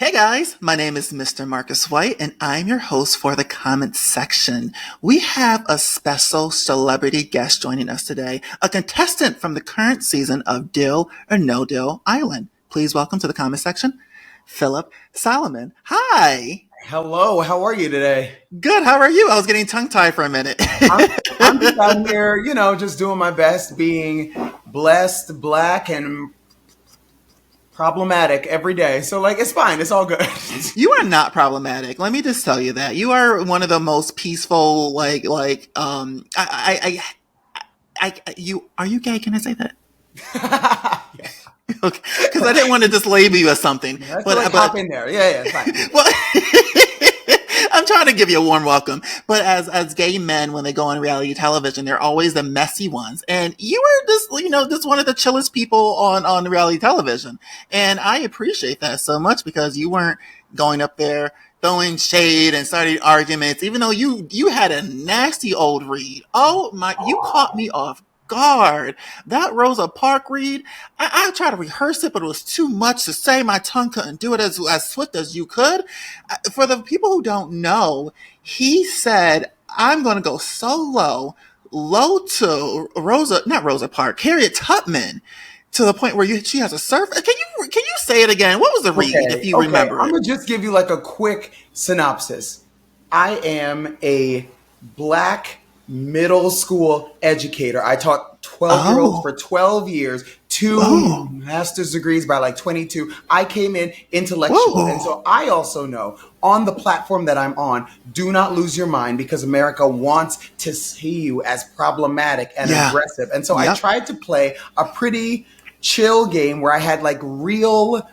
Hey guys, my name is Mr. Marcus White and I'm your host for the comment section. We have a special celebrity guest joining us today, a contestant from the current season of Deal or No Deal Island. Please welcome to the comment section, Phillip Solomon. Hi. Hello, how are you today? Good, how are you? I was getting tongue-tied for a minute. I'm just out here, just doing my best, being blessed, black, and problematic every day. So, it's fine. It's all good. You are not problematic. Let me just tell you that. You are one of the most peaceful, are you gay? Can I say that? Yeah. Okay, because I didn't want to just label you as something. That's but hop in there. Yeah, fine. Well, I'm trying to give you a warm welcome. But as gay men, when they go on reality television, they're always the messy ones. And you were just one of the chillest people on reality television. And I appreciate that so much because you weren't going up there throwing shade and starting arguments, even though you had a nasty old read. Oh my, you caught me off guard. That Rosa Parks read, I tried to rehearse it, but it was too much to say. My tongue couldn't do it as swift as you could. For the people who don't know, he said, I'm going to go so low to not Rosa Parks, Harriet Tubman, to the point where she has a surf. Can you say it again? What was the read, if you remember? I'm going to just give you a quick synopsis. I am a black middle school educator. I taught 12-year-olds for 12 years, two master's degrees by 22. I came in intellectual. And so I also know on the platform that I'm on, do not lose your mind because America wants to see you as problematic and aggressive. And so I tried to play a pretty chill game where I had real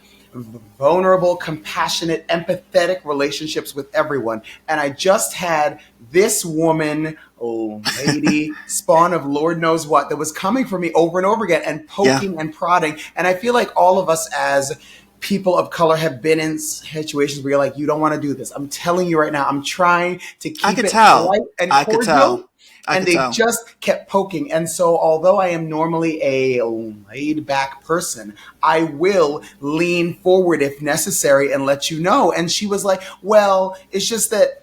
vulnerable, compassionate, empathetic relationships with everyone. And I just had this woman, lady, spawn of Lord knows what, that was coming for me over and over again and poking and prodding. And I feel like all of us as people of color have been in situations where you're like, you don't want to do this. I'm telling you right now, I'm trying to keep it light and cordial. And they just kept poking. And so although I am normally a laid back person, I will lean forward if necessary and let you know. And she was like, well, it's just that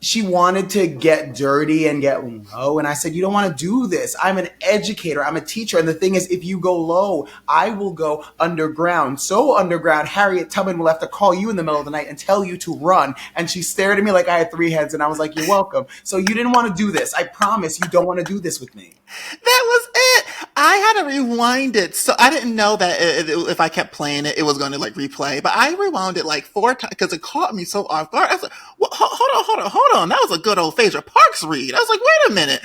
she wanted to get dirty and get low. And I said, you don't want to do this. I'm an educator. I'm a teacher. And the thing is, if you go low, I will go underground. So underground, Harriet Tubman will have to call you in the middle of the night and tell you to run. And she stared at me like I had three heads. And I was like, you're welcome. So you didn't want to do this. I promise you don't want to do this with me. That was it. I had to rewind it. So I didn't know that if I kept playing it, it was going to replay. But I rewound it 4 times because it caught me so off guard. I was like, well, hold on. That was a good old Phaedra Parks read. I was like, wait a minute.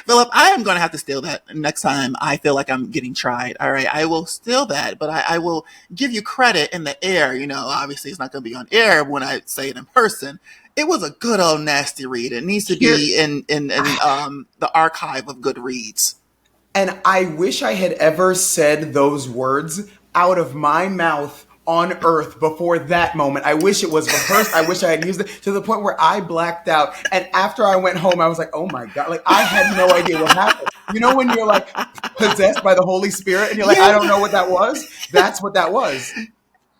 Phillip, I am going to have to steal that next time I feel like I'm getting tried. All right. I will steal that, but I will give you credit in the air. Obviously it's not going to be on air when I say it in person. It was a good old nasty read. It needs to be in the archive of good reads. And I wish I had ever said those words out of my mouth on earth before that moment. I wish it was rehearsed. I wish I had used it to the point where I blacked out. And after I went home, I was like, oh my God, I had no idea what happened. When you're possessed by the Holy Spirit and you're I don't know what that was. That's what that was.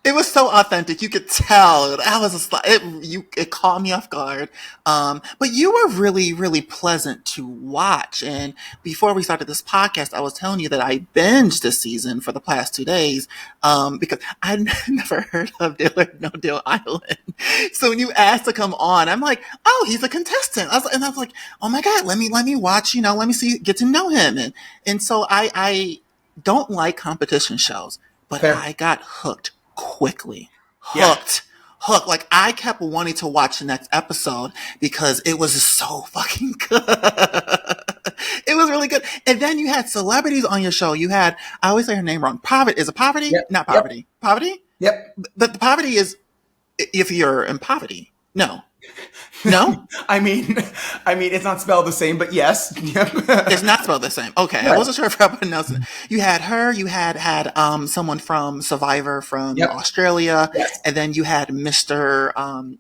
It was so authentic. You could tell. I was just it caught me off guard. But you were really, really pleasant to watch. And before we started this podcast, I was telling you that I binged this season for the past 2 days, because I'd never heard of Deal or No Deal Island. So when you asked to come on, I'm like, oh, he's a contestant. I was like, oh my God, let me watch, let me see, get to know him. And so I don't like competition shows, but Fair. I got hooked quickly. Hooked. I kept wanting to watch the next episode because it was just so fucking good. It was really good. And then you had celebrities on your show. You had, I always say her name wrong. Poverty. Is it Poverty? Yep. Not Poverty. Yep. Poverty? Yep. But the Poverty is if you're in poverty. No. No? I mean, it's not spelled the same, but yes. It's not spelled the same. Okay. Right. I wasn't sure if I pronounced it. You had her, you had someone from Survivor from Australia, and then you had Mr.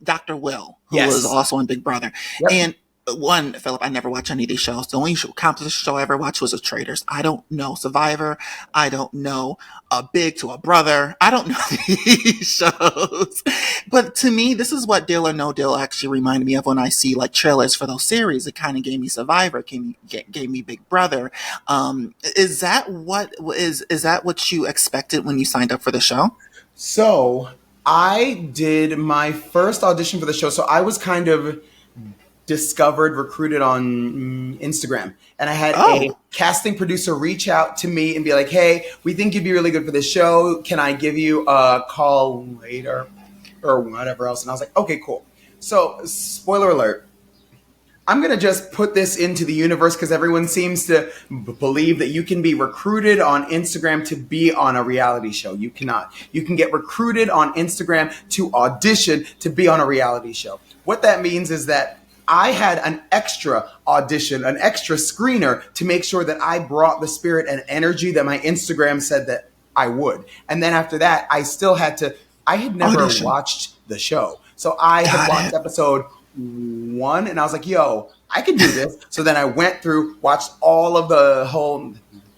Dr. Will, who was also on Big Brother. Yep. And one, Philip, I never watch any of these shows. The only competition show I ever watched was The Traitors. I don't know Survivor. I don't know a Big to a Brother. I don't know these shows. But to me, this is what Deal or No Deal actually reminded me of when I see like trailers for those series. It kind of gave me Survivor, gave me Big Brother. Is that what you expected when you signed up for the show? So I did my first audition for the show. So I was kind of discovered, recruited on Instagram. And I had a Oh, casting producer reach out to me and be like, hey, we think you'd be really good for this show. Can I give you a call later or whatever else? And I was like, okay, cool. So, spoiler alert, I'm going to just put this into the universe because everyone seems to believe that you can be recruited on Instagram to be on a reality show. You cannot. You can get recruited on Instagram to audition to be on a reality show. What that means is that I had an extra audition, an extra screener to make sure that I brought the spirit and energy that my Instagram said that I would. And then after that, I had never audition. watched the show. So I had Got watched it. episode one and I was like, yo, I can do this. So then I went through, watched all of the whole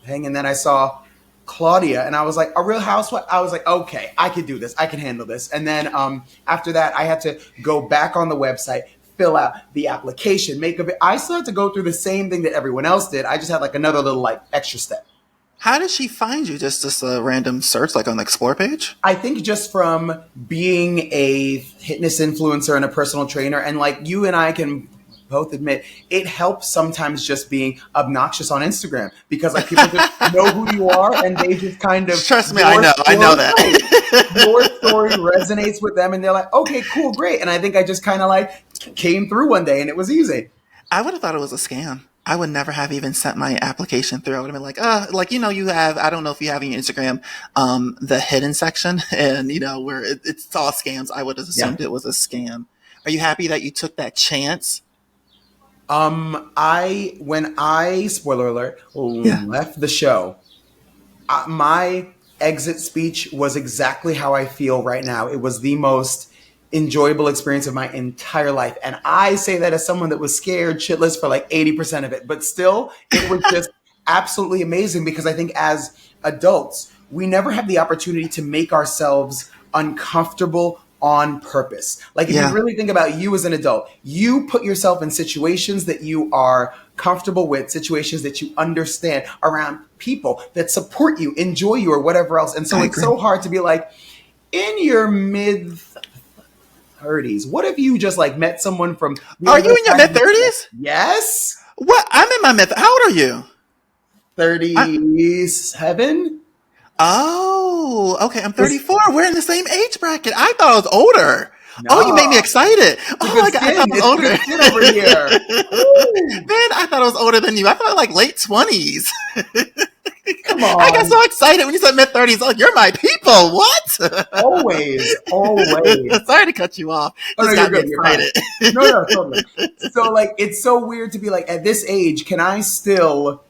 thing, and then I saw Claudia and I was like, a Real Housewife. I was like, okay, I can do this. I can handle this. And then after that, I had to go back on the website, fill out the application, make a bit. I still had to go through the same thing that everyone else did. I just had like another little like extra step. How did she find you? Just a random search, like on the explore page? I think just from being a fitness influencer and a personal trainer, and like you and I can both admit, it helps sometimes just being obnoxious on Instagram because like people just know who you are and they just kind of Trust me, I know your that. story resonates with them and they're like, okay, cool, great. And I think I just kind of like came through one day and it was easy. I would have thought it was a scam. I would never have even sent my application through. I would have been like, you have, I don't know if you have in your Instagram, the hidden section and, where it's all scams. I would have Yeah. assumed it was a scam. Are you happy that you took that chance? When I, spoiler alert, Yeah. left the show, my exit speech was exactly how I feel right now. It was the most enjoyable experience of my entire life. And I say that as someone that was scared shitless for like 80% of it. But still, it was just absolutely amazing because I think as adults, we never have the opportunity to make ourselves uncomfortable on purpose. Like if you Yeah. really think about you as an adult, you put yourself in situations that you are comfortable with, situations that you understand around people that support you, enjoy you, or whatever else. And so I it's agree. so hard to be like, in your mid 30s, what if you just like met someone from the Are you other in your side mid of the 30s? yes, What? I'm in my mid. How old are you? I, 37? oh, okay. I'm It's 34. We're in the same age bracket. I thought I was older. Oh, you made me no, excited. it's a Oh good my God. I thought skin. I was It's a older. good skin over here. Woo! Man, I thought I was older than you. I thought like late 20s. Come I got on. so excited when you said mid 30s. Oh, you're my people. What? Always, always. Sorry to cut you off. Oh no, Just you're got me good. You're fine. excited. No, no, totally. So like, it's so weird to be like, at this age, can I still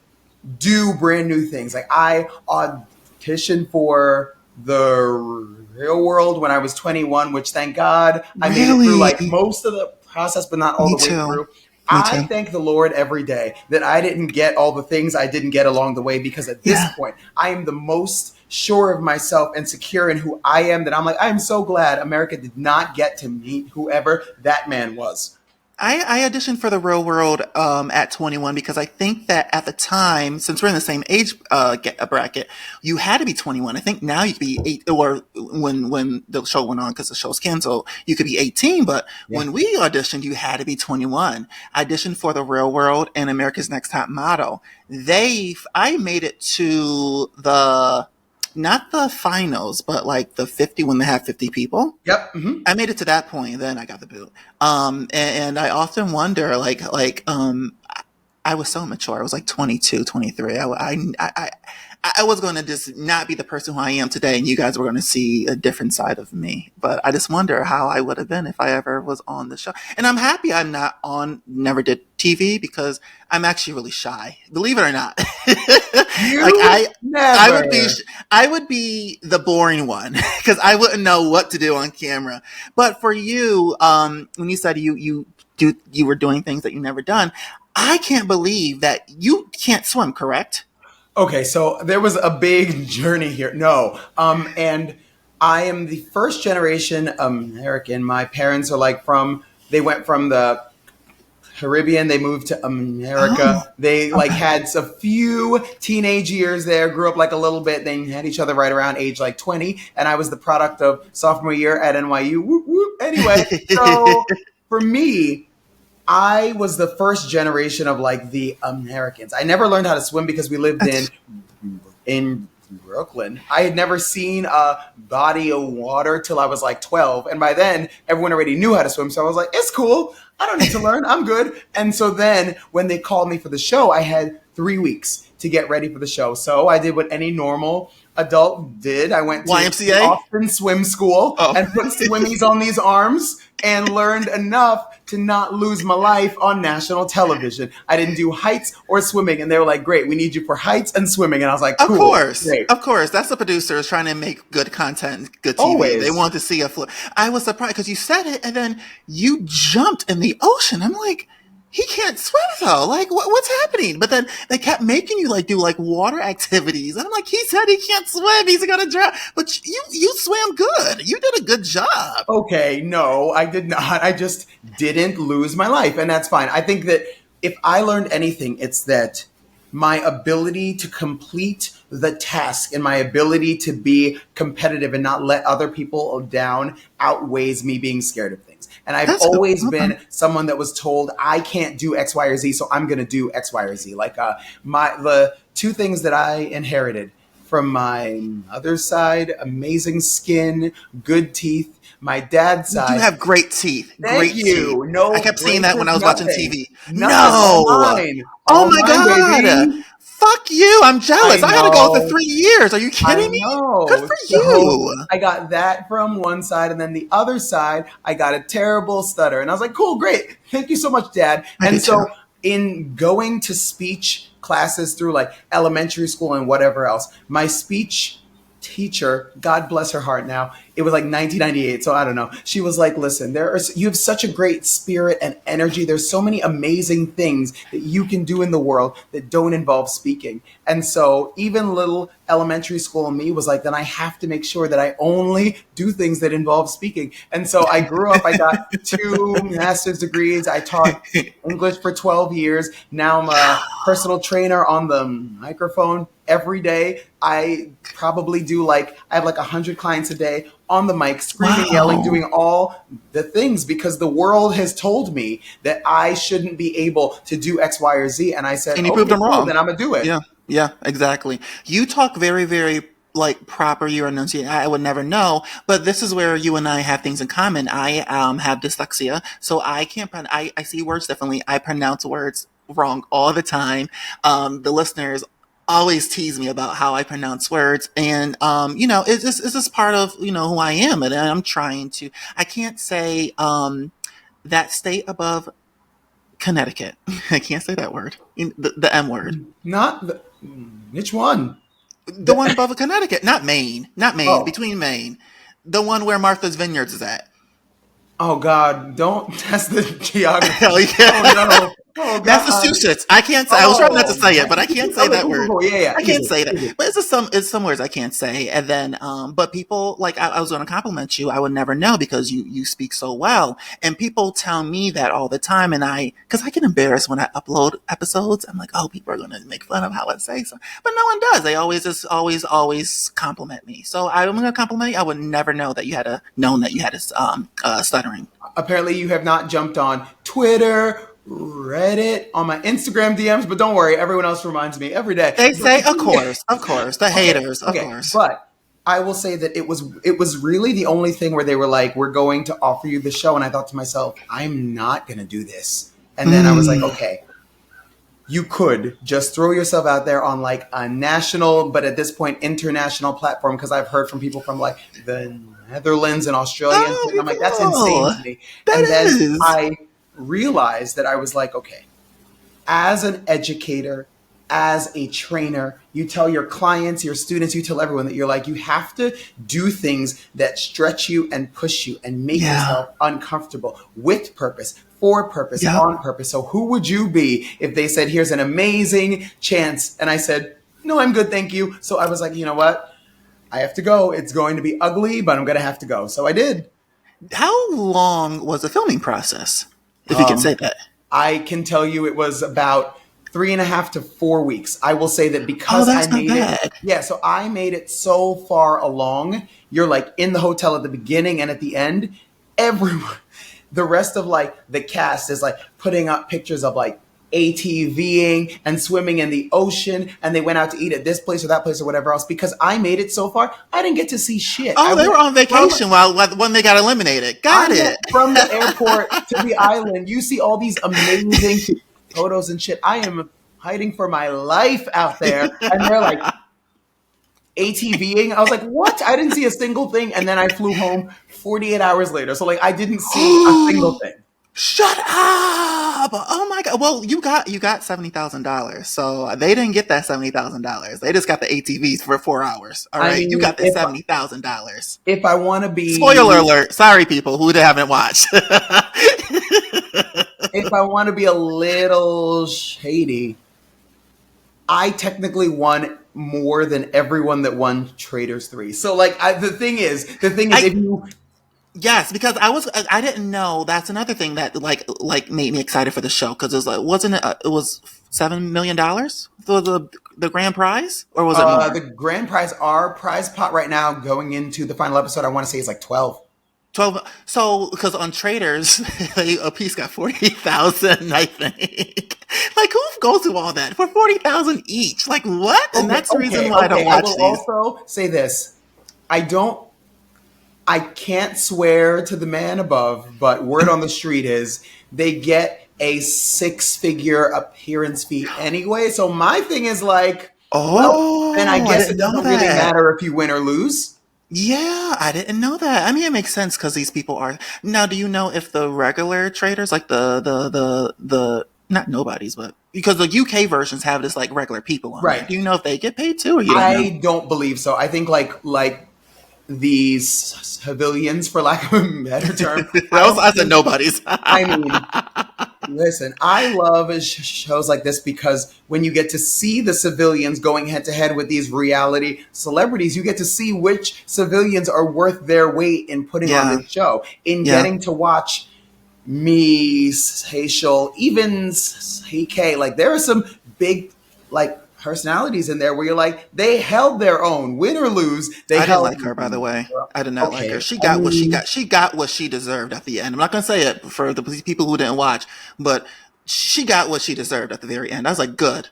do brand new things? Like I auditioned for the Real World when I was 21, which thank God I made it through like Really? most of the process, but not all Me the way too. through. Me I too. thank the Lord every day that I didn't get all the things I didn't get along the way because at this Yeah. point, I am the most sure of myself and secure in who I am that I'm like, I'm so glad America did not get to meet whoever that man was. I auditioned for the Real World at 21 because I think that at the time, since we're in the same age bracket, you had to be 21. I think now you could be eight, or when the show went on because the show's canceled, you could be 18. But Yeah. when we auditioned, you had to be 21. I auditioned for the Real World and America's Next Top Model. I made it to the not the finals, but like the 50 when they have 50 people. Yep. Hmm. I made it to that point, then I got the boot. And I often wonder, I was so mature. I was like 22, 23. I was going to just not be the person who I am today, and you guys were going to see a different side of me. But I just wonder how I would have been if I ever was on the show. And I'm happy I'm not on, never did TV because I'm actually really shy. Believe it or not. like You I would be, never. I would be the boring one because I wouldn't know what to do on camera. But for you, when you said you you were doing things that you never done. I can't believe that you can't swim, correct? Okay, so there was a big journey here. No, and I am the first generation American. My parents are like they went from the Caribbean. They moved to America. Oh, They like okay. had a few teenage years there. Grew up like a little bit. They had each other right around age like 20, and I was the product of sophomore year at NYU. Whoop, whoop. Anyway, so for me, I was the first generation of like the Americans. I never learned how to swim because we lived That's in Brooklyn. I had never seen a body of water till I was like 12. And by then, everyone already knew how to swim. So I was like, it's cool. I don't need to learn. I'm good. And so then when they called me for the show, I had 3 weeks to get ready for the show. So I did what any normal adult did. I went to the YMCA. Austin Swim School Oh. and put swimmies on these arms and learned enough to not lose my life on national television. I didn't do heights or swimming, and they were like, "Great, we need you for heights and swimming." And I was like, Of "Cool, course, great." of course. That's the producers trying to make good content, good TV. They Always. want to see a flip. I was surprised because you said it and then you jumped in the ocean. I'm like, he can't swim though. Like, what's happening? But then they kept making you like do like water activities. And I'm like, he said he can't swim. He's gonna drown. But you swam good. You did a good job. Okay, no, I did not. I just didn't lose my life, and that's fine. I think that if I learned anything, it's that my ability to complete the task and my ability to be competitive and not let other people down outweighs me being scared of things. And I've That's good. always Okay. been someone that was told I can't do X, Y, or Z, so I'm going to do X, Y, or Z. Like my the two things that I inherited from my mother's side: amazing skin, good teeth. My dad's You do side, have great teeth. thank Great teeth. you. I No kept seeing that when braces, I was watching nothing. TV. Nothing. No. Oh All my mine, God. baby. Fuck you. I'm jealous. I I had to go for know. 3 years. Are you I kidding me? Good know. for So you. I got that from one side, and then the other side, I got a terrible stutter. And I was like, cool, great. Thank you so much, Dad. I And did too. so in going to speech classes through like elementary school and whatever else, my speech teacher, God bless her heart now, it was like 1998, so I don't know. She was like, listen, you have such a great spirit and energy. There's so many amazing things that you can do in the world that don't involve speaking. And so even little elementary school me was like, then I have to make sure that I only do things that involve speaking. And so I grew up, I got 2 master's degrees. I taught English for 12 years. Now I'm a personal trainer on the microphone every day. I probably do I have like 100 clients a day on the mic, screaming, yelling, Wow. doing all the things because the world has told me that I shouldn't be able to do X, Y, or Z. And I said, And you proved okay, them cool, wrong. then I'm going to do it. Yeah. Yeah, exactly. You talk very, very like proper. You enunciate. I would never know, but this is where you and I have things in common. I have dyslexia, so I can't. I see words differently. I pronounce words wrong all the time. The listeners always tease me about how I pronounce words, and it's just part of who I am, and I'm trying to. I can't say that state above Connecticut. I can't say that word. The M word. Not the, which one? The one The, above Connecticut, not Maine, not Maine, oh, between Maine. The one where Martha's Vineyards is at. oh God, don't test the Hell geography. Oh yeah. no. Oh God. Massachusetts. I can't say. I was trying not to Oh, say it, but I can't say okay, that cool, cool, word. cool. Yeah, yeah, I can't easy, say that. easy. But it's some words I can't say. And then, but people like I was going to compliment you. I would never know because you speak so well. And people tell me that all the time. And because I get embarrassed when I upload episodes. I'm like, oh, people are going to make fun of how I say so. But no one does. They always just always compliment me. So I'm going to compliment you. I would never know that you had known that you had stuttering. Apparently, you have not jumped on Twitter, Reddit, on my Instagram DMs, but don't worry, everyone else reminds me every day. They But say, the thing is, of course, the okay, haters, of okay, course. but I will say that it was really the only thing where they were like, "We're going to offer you the show," and I thought to myself, "I'm not going to do this." And then I was like, Mm. "Okay, you could just throw yourself out there on like a national, but at this point international platform." Because I've heard from people from like the Netherlands and Australia, Oh, and I'm like, "That's insane cool. to me." That And then is. I realized that I was like, "Okay." As an educator, as a trainer, you tell your clients, your students, you tell everyone that you're like, you have to do things that stretch you and push you and make Yeah. yourself uncomfortable with purpose for purpose, Yep. on purpose. So who would you be if they said, here's an amazing chance? And I said, no, I'm good, thank you. So I was like, you know what? I have to go. It's going to be ugly, but I'm going to have to go. So I did. How long was the filming process, if you can say Um, that? I can tell you it was about 3.5 to 4 weeks. I will say that Oh, because I that's not made it, bad. yeah, so I made it so far along. You're like in the hotel at the beginning and at the end. Everyone, the rest of like the cast is like putting up pictures of like ATVing and swimming in the ocean, and they went out to eat at this place or that place or whatever else. Because I made it so far, I didn't get to see shit. Oh, they were on vacation when they got eliminated. I Got went it. from the airport to the island. You see all these amazing photos and shit. I am hiding for my life out there, and they're like ATVing. I was like, what? I didn't see a single thing, and then I flew home 48 hours later. So like, I didn't see a single thing. Shut up! Oh my god! Well, you got $70,000, so they didn't get that $70,000. They just got the ATVs for 4 hours. All I right, you mean, got the $70,000. if I want to be, Spoiler alert! Sorry, people who haven't watched. if I want to be a little shady, I technically won more than everyone that won Traders 3. So like, the thing is, if I you Yes, because I didn't know. That's another thing that like made me excited for the show because it was like wasn't it it was $7 million for the grand prize, or was it The more? grand prize, our prize pot right now going into the final episode, I want to say is like 12. 12. So because on Traders a piece got 40,000, I think. Like who goes through all that for 40,000 each? Like what? And Okay, that's the reason okay, why I don't okay. I watch will these. also say this. I don't, I can't swear to the man above, but word on the street is they get a 6-figure appearance fee anyway. So my thing is like, well, then I Oh, I guess didn't it know doesn't really that. matter if you win or lose. Yeah, I didn't know that. I mean, it makes sense because these people are now. Do you know if the regular traders, like the not nobodies, but because the UK versions have this like regular people on there? Right. Do you know if they get paid too, or you don't know? I don't believe so. I think like these civilians, for lack of a better term, I don't I said think. nobodies. I mean, listen, I love shows like this because when you get to see the civilians going head to head with these reality celebrities, you get to see which civilians are worth their weight in putting on Yeah, this show. In yeah. getting to watch me, Haishel, even HK, like there are some big like personalities in there where you're like, they held their own, win or lose, they I didn't held like their her, by the own. way. I did not like her. Okay, She I got what she mean, got. She got what she deserved at the end. I'm not gonna say it for the people who didn't watch, but she got what she deserved at the very end. I was like, good.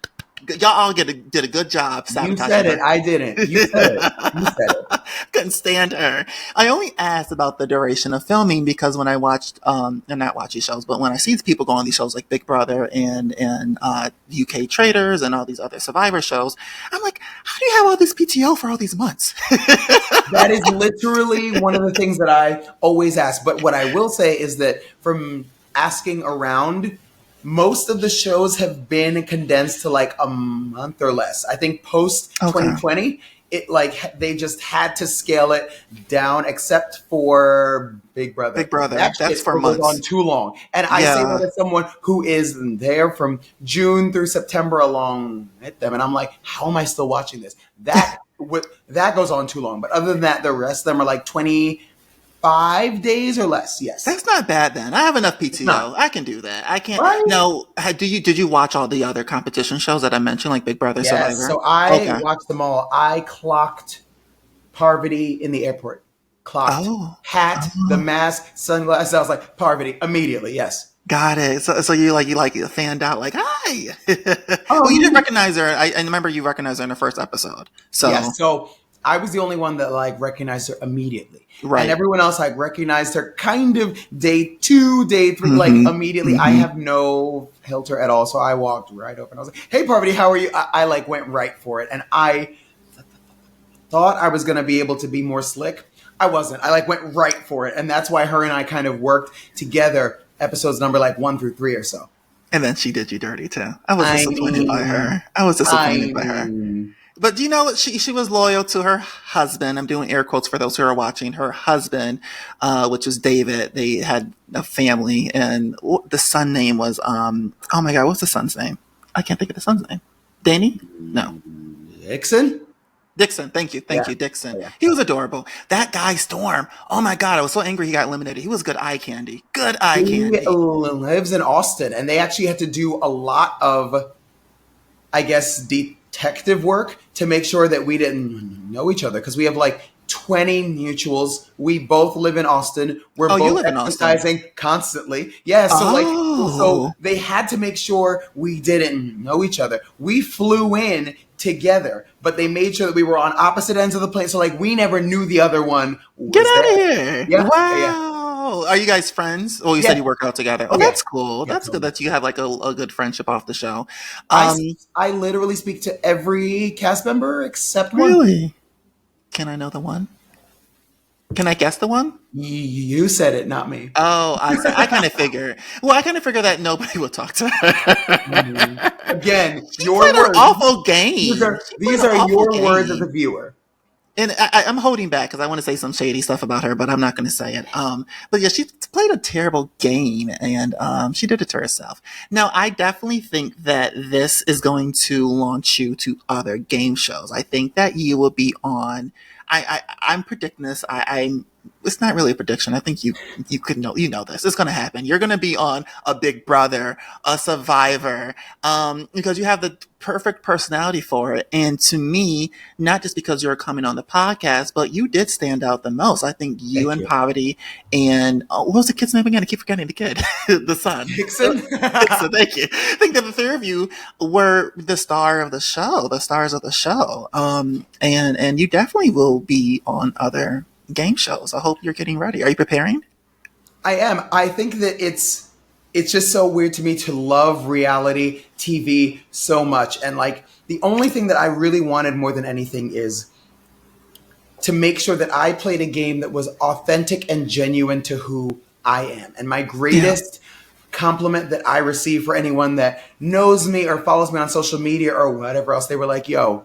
Y'all all did a good job you sabotaging said it, her. I didn't. You said it. You said it. Couldn't stand her. I only asked about the duration of filming because when I watched, and not watch these shows, but when I see people go on these shows like Big Brother and UK Traders and all these other Survivor shows, I'm like, how do you have all this PTO for all these months? That is literally one of the things that I always ask. But what I will say is that from asking around, most of the shows have been condensed to like a month or less. I think post Okay. 2020, it like they just had to scale it down, except for Big Brother. Big Brother, That that's shit for goes on months. too long. And I say Yeah, that as someone who is there from June through September along with them, and I'm like, how am I still watching this? That goes on too long. But other than that, the rest of them are like 25 days or less. Yes, that's not bad then. I have enough it's not PTO. I can do that. I can't. right. No, did you watch all the other competition shows that I mentioned, like Big Brother, Yes, Survivor? so I Okay. watched them all. I clocked Parvati in the airport. Clocked Oh, hat, the oh, mask, sunglasses. I was like Parvati immediately. Yes. got it. So you fanned out like hi. Well, you didn't Um. recognize her. I remember you recognized her in the first episode. Yes. So So I was the only one that like recognized her immediately, and right. everyone else like recognized her kind of day 2, day 3, like Mm-hmm. immediately. I Mm-hmm. have no filter at all, so I walked right open. I was like, "Hey, Parvati, how are you?" I like went right for it, and I thought I was gonna be able to be more slick. I wasn't. I like went right for it, and that's why her and I kind of worked together. Episodes number like 1 through 3 or so. And then she did you dirty too. I was I disappointed by mean, her. I was I disappointed by her. mean, But do you know what? She was loyal to her husband. I'm doing air quotes for those who are watching. Her husband, which was David. They had a family, and the son name was oh my god, what's the son's name? I can't think of the son's name. Danny? No. Dixon? Dixon, thank Yeah. you, Dixon. Oh, yeah. He was adorable. That guy, Storm. Oh my God, I was so angry he got eliminated. He was good eye candy. Good eye He candy. lives in Austin, and they actually had to do a lot of, I guess, detective work to make sure that we didn't know each other because we have like 20 mutuals. We both live in Austin. We're Oh, you both live in Austin. exercising constantly. Yeah, so Oh, they had to make sure we didn't know each other. We flew in together, but they made sure that we were on opposite ends of the plane. So like we never knew the other one get was out of there. here. Yeah, yeah, Wow. Are you guys friends? Oh, you yeah. said you work out together. Oh, Oh yeah. that's cool. Yeah, That's good totally. that you have like a good friendship off the show. I, Um, I literally speak to every cast member except one. really? Can I know the one? Can I guess the one? You said it, not me. Oh, I kind of figure. Well, I kind of figure that nobody will talk to Mhm. her. Again, She your played an words. awful These game. are She played these an are awful your words as a game. viewer. And I'm holding back because I want to say some shady stuff about her, but I'm not going to say it. But yeah, she played a terrible game, and she did it to herself. Now, I definitely think that this is going to launch you to other game shows. I think that you will be on. I'm predicting this. I'm. It's not really a prediction. I think you could know. You know this. It's going to happen. You're going to be on a Big Brother, a Survivor, because you have the perfect personality for it. And to me, not just because you're coming on the podcast, but you did stand out the most. I think you Thank and you. Poverty and what was the kid's name again? I keep forgetting the kid, the son. Dixon. Dixon, thank you. I think that the three of you were the star of the show, the stars of the show. And you definitely will be on other game shows. I hope you're getting ready. Are you preparing? I am. I think that it's just so weird to me to love reality TV so much. And like the only thing that I really wanted more than anything is to make sure that I played a game that was authentic and genuine to who I am. And my Yeah. greatest compliment that I receive for anyone that knows me or follows me on social media or whatever else, they were like, yo,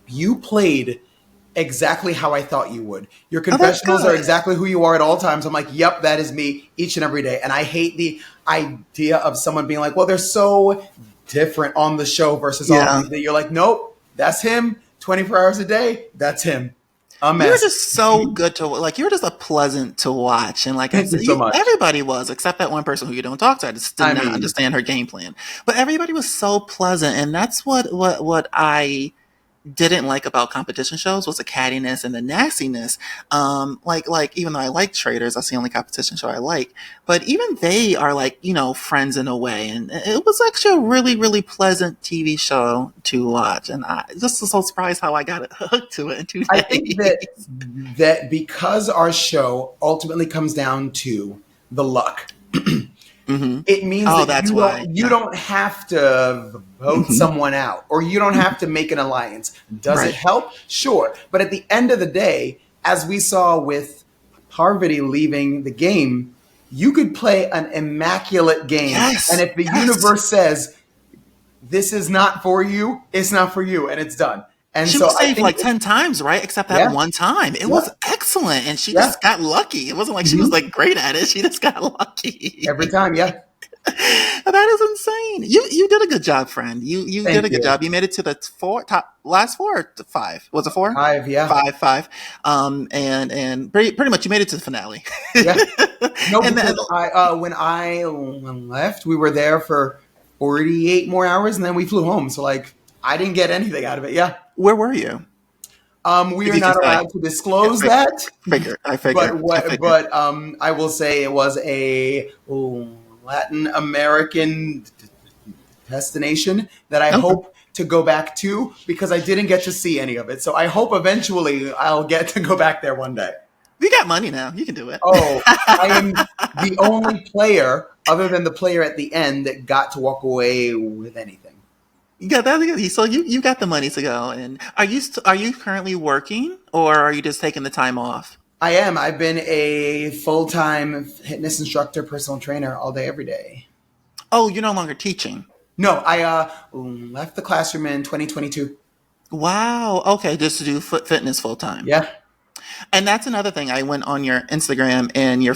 you played exactly how I thought you would. Your Oh, that's confessionals are good. exactly who you are at all times. I'm like, yep, that is me each and every day. And I hate the idea of someone being like, well, they're so different on the show versus off. Yeah. That you're like, nope, that's him. 24 hours a day, that's him. A You were mess. just so good to like. You were just a pleasant to watch, and like I Thank you said, so much. everybody was except that one person who you don't talk to. I just did I not mean, understand her game plan, but everybody was so pleasant, and that's what I didn't like about competition shows was the cattiness and the nastiness. Like even though I like Traders, that's the only competition show I like. But even they are like friends in a way, and it was actually a really pleasant TV show to watch. And I just was so surprised how I got hooked to it in two I think days. that because our show ultimately comes down to the luck, Hmm. it means Oh, that that's you why. don't you Yeah. don't have to vote Hmm. someone out or you don't have to make an alliance. Does it Right. help? Sure. But at the end of the day, as we saw with Parvati leaving the game, you could play an immaculate game. And Yes. if the Yes. universe says this is not for you, it's not for you and it's done. And She so was I saved think like 10 times, right? Except that yeah, one time. It yeah, was excellent. And she yeah. just got lucky. It wasn't like she was Mhm. like great at it. She just got Every lucky. time, yeah. That is insane. You did a good job, friend. You did Thank a good you. job. You made it to the last four or to five. Was it four? Five, yeah. Five. And pretty much you made it to the finale. Yeah. No, And then because I when I left, we were there for 48 more hours, and then we flew home. So like, I didn't get anything out of it. Yeah. where were you? We If are you can not say. allowed to Yeah, disclose that, I but figure. I what? figure. But I will say it was a Latin American destination that I Okay. hope to go back to because I didn't get to see any of it. So I hope eventually I'll get to go back there one day. You got money now. You can do it. Oh, I am the only player, other than the player at the end, that got to walk away with anything. You got that. So you got the money to go. And are you currently working or are you just taking the time off? I am. I've been a full time fitness instructor, personal trainer all day, every day. Oh, you're no longer teaching. No, I left the classroom in 2022. Wow. Okay, just to do fitness full time. Yeah. And that's another thing. I went on your Instagram, and your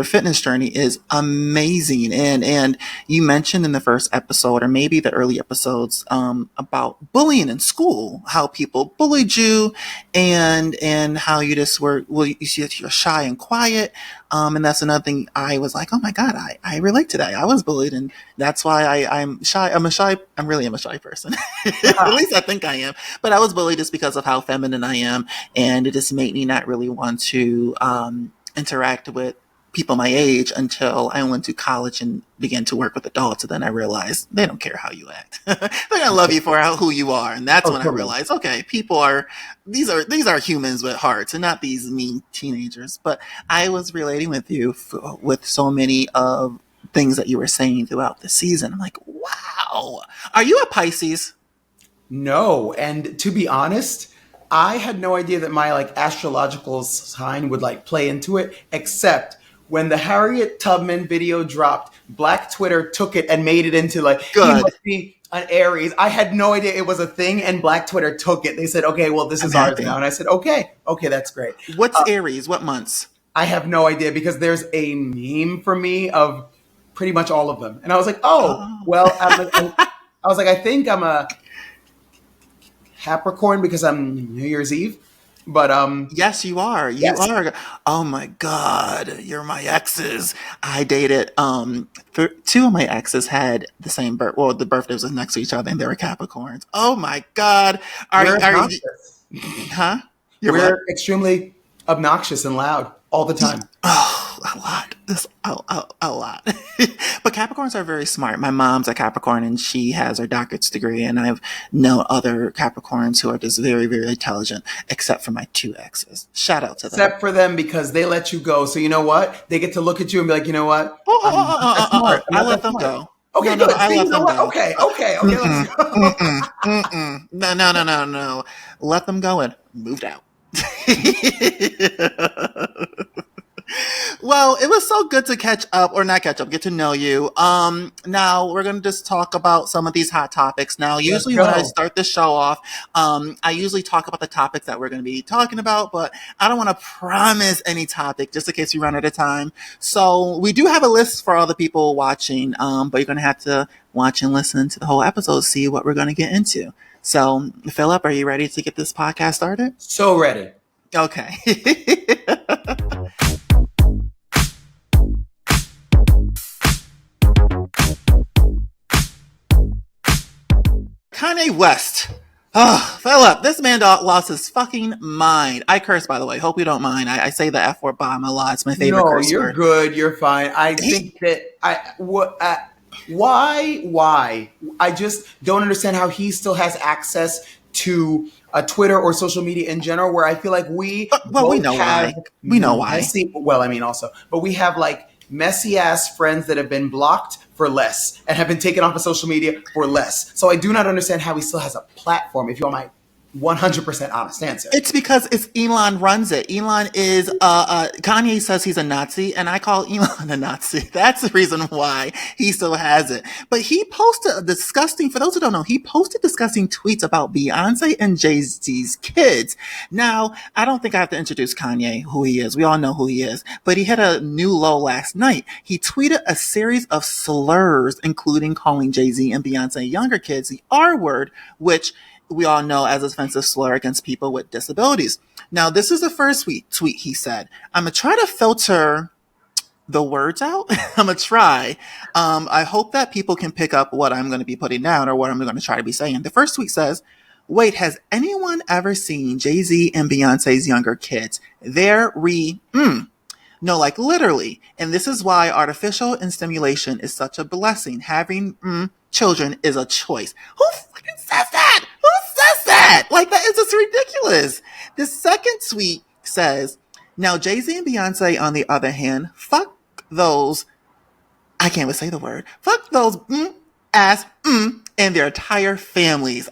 fitness journey is amazing. And you mentioned in the first episode, or maybe the early episodes, about bullying in school, how people bullied you, and how you just were, well, you see that you're shy and quiet. And that's another thing. I was like, oh my god, I relate to that. I was bullied, and that's why I'm shy. I'm really am a shy person. At least I think I am. But I was bullied just because of how feminine I am, and it just made me not really want to interact with people my age until I went to college and began to work with adults. And then I realized they don't care how you act. They're gonna love you for who you are. And that's Oh, when I totally. realized, okay, people are these are humans with hearts and not these mean teenagers. But I was relating with you with so many of things that you were saying throughout the season. I'm like, wow, are you a Pisces? No, and to be honest, I had no idea that my like astrological sign would like play into it, except when the Harriet Tubman video dropped, Black Twitter took it and made it into like he Good. must be an Aries. I had no idea it was a thing, and Black Twitter took it. They said, "Okay, well, this I'm is ours now," happy. and I said, "Okay, okay, that's great." What's Aries? What months? I have no idea because there's a meme for me of pretty much all of them, and I was like, "Oh, Oh. well," I was like, "I think I'm a Capricorn because I'm New Year's Eve," but Yes, you are. You yes, are. Oh my God, you're my exes. I dated two of my exes had the same birth. Well, the birthdays was next to each other, and they were Capricorns. Oh my God, we're are you? obnoxious. Huh? You're what? We're extremely obnoxious and loud all the time. Oh, a lot. This a lot. But Capricorns are very smart. My mom's a Capricorn, and she has her doctorate's degree, and I've known other Capricorns who are just very, very intelligent, except for my two exes. Shout out to them. Except for them because they let you go. So you know what? They get to look at you and be like, you know what? Oh, oh, I'm oh, not that oh, oh, oh, smart. oh. I'm I not let that them smart. go. No, Okay, no, good. I See, let you know them what? go. Okay, okay, okay. Let's go. No, no, no, no, no. Let them go and moved out. Well, it was so good to catch up, or not catch up, get to know you. Now we're gonna just talk about some of these hot topics. Now, Let's usually when I go. start the show off, I usually talk about the topics that we're gonna be talking about, but I don't want to promise any topic just in case we run out of time. So we do have a list for all the people watching, but you're gonna have to watch and listen to the whole episode, to see what we're gonna get into. So, Philip, are you ready to get this podcast started? So ready. Okay. Kanye West. Oh, Philip, this man lost his fucking mind. I curse, by the way. Hope you don't mind. I say the F word bomb a lot. It's my favorite No, curse you're word. good. You're fine. I He, think that why? I just don't understand how he still has access to Twitter or social media in general, where I feel like we well, we both know have why. We know why. messy, well, I mean, also, but we have like messy ass friends that have been blocked for less and have been taken off of social media for less. So I do not understand how he still has a platform, if you want my 100% honest answer. It's because it's Elon runs it. Elon is Kanye says he's a Nazi, and I call Elon a Nazi. That's the reason why he still has it. But he posted a disgusting. For those who don't know, he posted disgusting tweets about Beyonce and Jay-Z's kids. Now, I don't think I have to introduce Kanye who he is. We all know who he is. But he hit a new low last night. He tweeted a series of slurs, including calling Jay-Z and Beyonce younger kids the R word, which we all know as an offensive slur against people with disabilities. Now, this is the first tweet he said. I'm going to try to filter the words out. I'm going to try. I hope that people can pick up what I'm going to be putting down or what I'm going to try to be saying. The first tweet says, wait, has anyone ever seen Jay-Z and Beyonce's younger kids? No, like literally. And this is why artificial insemination is such a blessing. Having children is a choice. Who fucking says that? Who says that? Like, that is just ridiculous. The second tweet says, now Jay-Z and Beyonce, on the other hand, fuck those, I can't even say the word, fuck those ass and their entire families.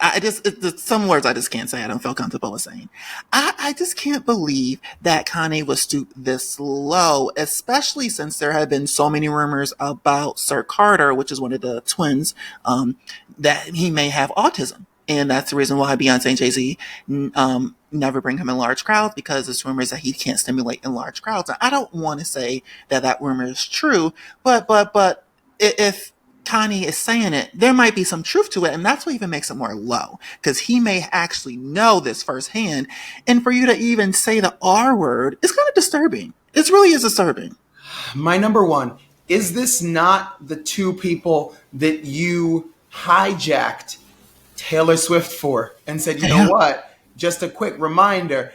Some words I just can't say. I don't feel comfortable with saying. I just can't believe that Kanye was stooped this low, especially since there have been so many rumors about Sir Carter, which is one of the twins, that he may have autism. And that's the reason why Beyonce and Jay-Z never bring him in large crowds, because there's rumors that he can't stimulate in large crowds. Now, I don't want to say that that rumor is true, but if Kanye is saying it, there might be some truth to it, and that's what even makes it more low, because he may actually know this firsthand. And for you to even say the R word is kind of disturbing. It really is disturbing. My number one, is this not the two people that you hijacked Taylor Swift for and said, you know Yeah. what? Just a quick reminder,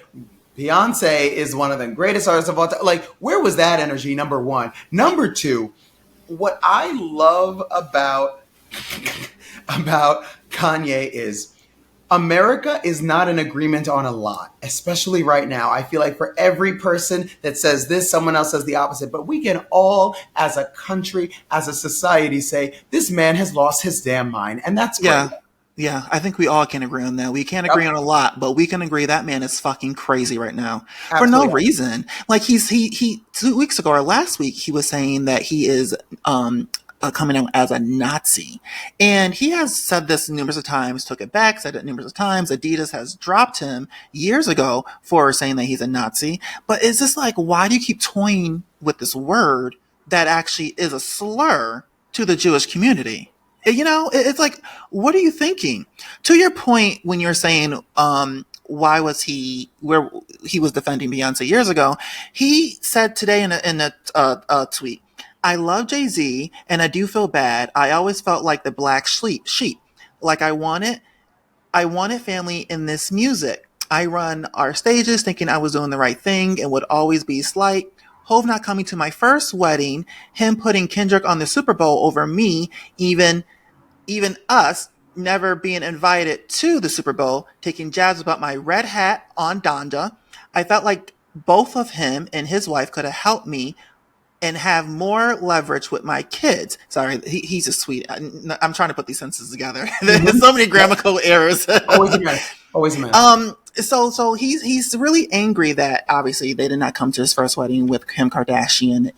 Beyonce is one of the greatest artists of all time. Like, where was that energy? Number one. Number two, what I love about Kanye is America is not in agreement on a lot, especially right now. I feel like for every person that says this, someone else says the opposite. But we can all, as a country, as a society, say this man has lost his damn mind, and that's great. Yeah. Yeah, I think we all can agree on that. We can't agree Yep, on a lot, but we can agree that man is fucking crazy right now for no absolutely. reason. Like he 2 weeks ago or last week he was saying that he is coming out as a Nazi, and he has said this numerous of times, took it back, said it numerous of times. Adidas has dropped him years ago for saying that he's a Nazi, but it's just like, why do you keep toying with this word that actually is a slur to the Jewish community? You know, it's like, what are you thinking? To your point, when you're saying, why was he where he was defending Beyonce years ago? He said today in a tweet, "I love Jay Z, and I do feel bad. I always felt like the black sheep. Like I wanted family in this music. I run our stages thinking I was doing the right thing and would always be slight. Hove not coming to my first wedding, him putting Kendrick on the Super Bowl over me, even us never being invited to the Super Bowl, taking jabs about my red hat on Donda. I felt like both of him and his wife could have helped me and have more leverage with my kids." Sorry, he's just sweet. I'm trying to put these sentences together. There's Hmm. so many Yep. grammatical errors. Always a mess. Always a mess. So he's really angry that obviously they did not come to his first wedding with Kim Kardashian,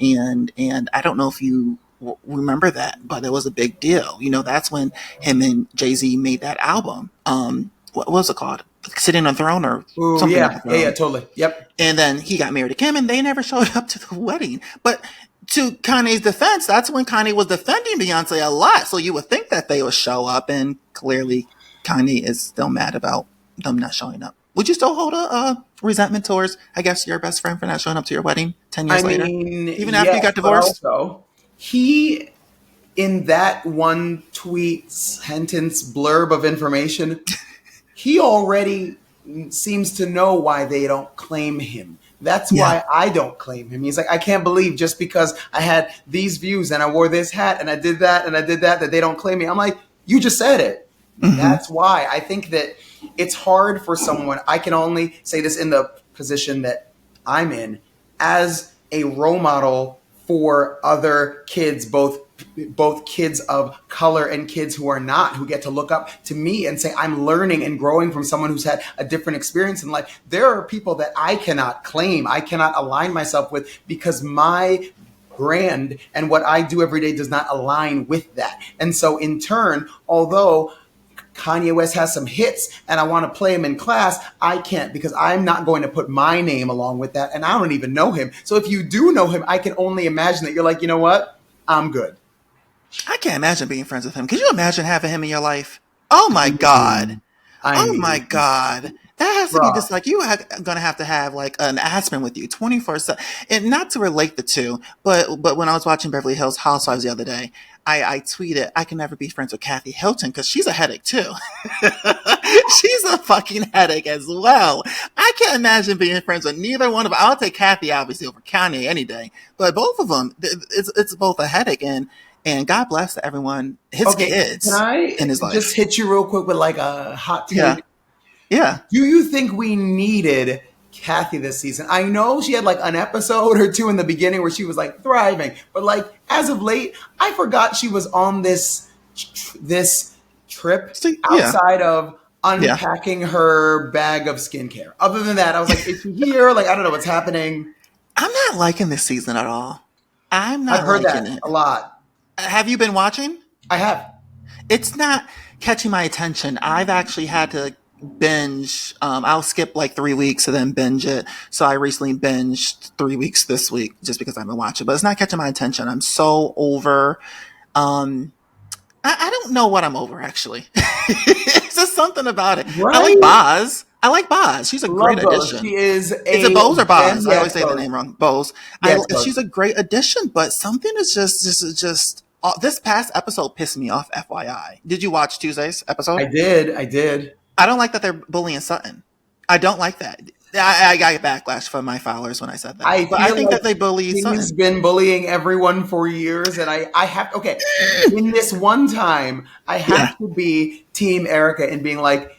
and I don't know if you remember that, but it was a big deal. You know, that's when him and Jay Z made that album. What was it called? Sitting on a Throne or Ooh, something like yeah, a yeah, yeah, throne. totally. Yep. And then he got married to Kim, and they never showed up to the wedding. But to Kanye's defense, that's when Kanye was defending Beyonce a lot. So you would think that they would show up, and clearly Kanye is still mad about them not showing up. Would you still hold a resentment towards, I guess, your best friend for not showing up to your wedding 10 I years later, mean, even after you yes, got but divorced? also he in that one tweet sentence blurb of information, he already seems to know why they don't claim him. That's Yeah. why I don't claim him. He's like, I can't believe just because I had these views and I wore this hat and I did that and I did that, that they don't claim me. I'm like, you just said it. Hmm. That's why I think that it's hard for someone. I can only say this in the position that I'm in as a role model for other kids, both kids of color and kids who are not, who get to look up to me and say, I'm learning and growing from someone who's had a different experience in life. There are people that I cannot claim, I cannot align myself with because my brand and what I do every day does not align with that. And so, in turn, although Kanye West has some hits and I want to play him in class, I can't because I'm not going to put my name along with that. And I don't even know him. So if you do know him, I can only imagine that you're like, you know what? I'm good. I can't imagine being friends with him. Could you imagine having him in your life? Oh my God. I Oh my mean, God. That has to be bruh. just like you are gonna have to have like an aspirin with you 24/7. And not to relate the two, but when I was watching Beverly Hills Housewives the other day, I tweeted I can never be friends with Kathy Hilton because she's a headache too. She's a fucking headache as well. I can't imagine being friends with neither one of them. I'll take Kathy obviously over Kanye any day, but both of them, it's both a headache, and God bless everyone, his Okay, can kids in I his just life. hit you real quick with like a hot Yeah, take? yeah. Do you think we needed Kathy this season? I know she had like an episode or two in the beginning where she was like thriving, but like as of late, I forgot she was on this trip So, yeah, outside of yeah. unpacking her bag of skincare. Other than that, I was like, is she here? Like I don't know what's happening. I'm not liking this season at all. I'm I've not heard liking that it. a lot. Have you been watching? I have. It's not catching my attention. I've actually had to binge. I'll skip like 3 weeks and then binge it. So I recently binged 3 weeks this week just because I've been watching. But it's not catching my attention. I'm so over. Um, I don't know what I'm over actually. It's just something about it. I like Right? Boz. I like Boz. She's a great Love Bose. addition. She is Is it a Bose or gem. Boz? I always Yes, say the Bose. name wrong. Bose. Yes, Bose. She's a great addition, but something is just this past episode pissed me off. FYI, did you watch Tuesday's episode? I did. I did. I don't like that they're bullying Sutton. I don't like that. I got backlash from my followers when I said that, I but I feel think like that they bully he's Sutton. been bullying everyone for years, and I have okay. In this one time, I Yeah. have to be Team Erica and being like,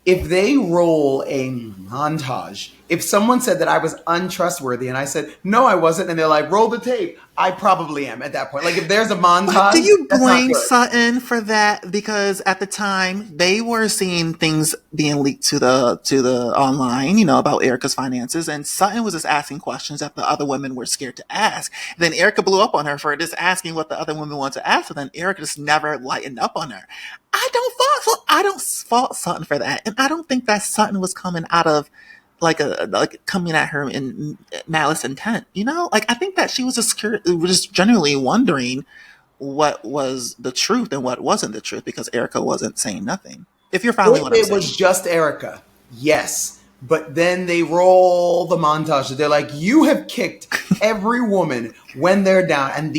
if they roll a montage, if someone said that I was untrustworthy and I said, no, I wasn't, and they're like, roll the tape, I probably am at that point. Like, if there's a But do montage, you that's not blame good. Sutton for that? Because at the time they were seeing things being leaked to the online, about Erica's finances, and Sutton was just asking questions that the other women were scared to ask. Then Erica blew up on her for just asking what the other women wanted to ask, and then Erica just never lightened up on her. I don't fault Sutton for that, and I don't think that Sutton was coming out of like coming at her in malice intent. Like I think that she was just generally wondering what was the truth and what wasn't the truth because Erica wasn't saying nothing. If you're following If what I'm it was saying. just Erica, yes. But then they roll the montage. They're like, you have kicked every woman when they're down. And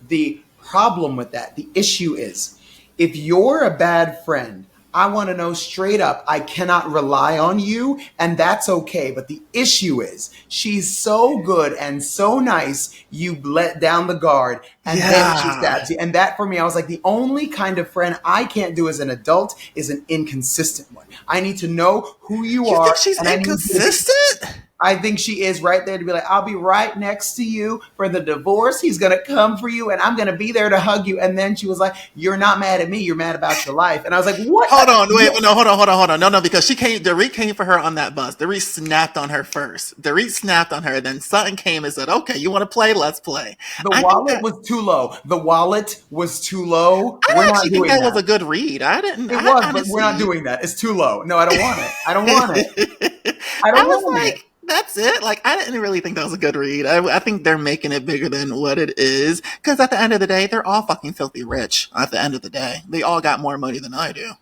the problem with that, the issue is, if you're a bad friend, I want to know straight up, I cannot rely on you, and that's okay. But the issue is, she's so good and so nice, you let down the guard, and then she Yeah. stabs you. And that for me, I was like, the only kind of friend I can't do as an adult is an inconsistent one. I need to know who you You think are, she's and I need you to be. inconsistent? I think she is right there to be like, I'll be right next to you for the divorce. He's going to come for you and I'm going to be there to hug you. And then she was like, you're not mad at me. You're mad about your life. And I was like, what? Hold on, wait, no, hold on. No, because Dorit came for her on that bus. Dorit snapped on her first. Dorit snapped on her, then Sutton came and said, okay, you want to play? Let's play. The I think wallet that was too low. The wallet was too low. We're I not actually think doing that was that. a good read. It was, but we're not Honestly, doing that. It's too low. No, I don't want it. I don't want it. I I don't was want it. like, that's it. Like, I didn't really think that was a good read. I think they're making it bigger than what it is. Because at the end of the day, they're all fucking filthy rich. At the end of the day, they all got more money than I do.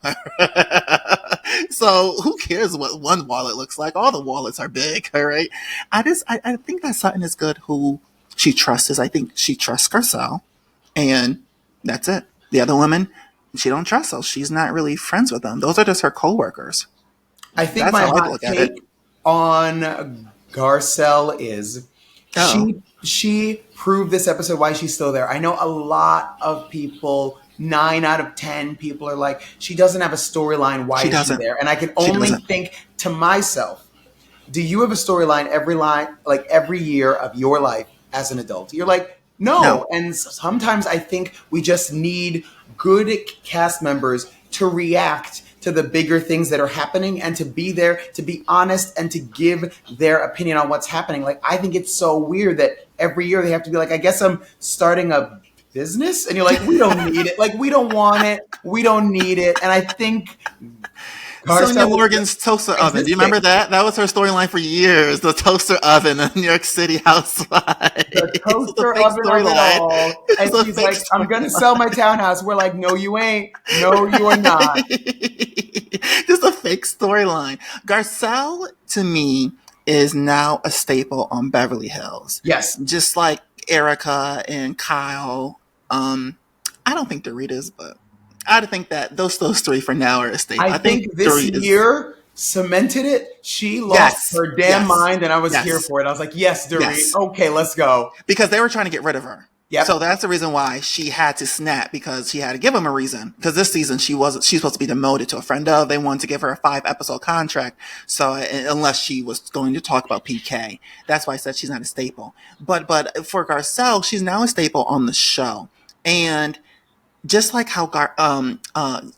So who cares what one wallet looks like? All the wallets are big, all right? I think that Sutton is good who she trusts. I think she trusts Garcelle. And that's it. The other women, she don't trust, so she's not really friends with them. Those are just her coworkers. I think That's my how I hot look at it. take on Garcelle is Oh, she proved this episode why she's still there. I know a lot of people, 9 out of 10 people are like, she doesn't have a storyline. Why she is she doesn't. there? And I can She only doesn't. think to myself, do you have a storyline every year of your life as an adult? You're like, No. no. And sometimes I think we just need good cast members to react to the bigger things that are happening and to be there, to be honest and to give their opinion on what's happening. Like, I think it's so weird that every year they have to be like, I guess I'm starting a business. And you're like, we don't need it. Like, we don't want it. We don't need it. And I think Sonia Garcelle Morgan's toaster is oven. Do you remember existing. that? That was her storyline for years. The toaster oven in New York City housewife. The It's a toaster fake oven of it storyline. all. It's And a she's fake like, I'm going to storyline. sell my townhouse. We're like, no, you ain't. No, you are not. Just a fake storyline. Garcelle, to me, is now a staple on Beverly Hills. Yes. Just like Erica and Kyle. I don't think Doritas, but I think that those three for now are a staple. I I think think this Dorit is. year cemented it. She lost Yes, her damn yes, mind, and I was here yes, for it. I was like, yes, Dorit. yes. Okay, let's go. Because they were trying to get rid of her. So Yep. that's the reason why she had to snap because she had to give him a reason. Because this season she's supposed to be demoted to a friend of. They wanted to give her a 5 episode contract. So unless she was going to talk about PK, that's why I said she's not a staple. But for Garcelle, she's now a staple on the show. And just like how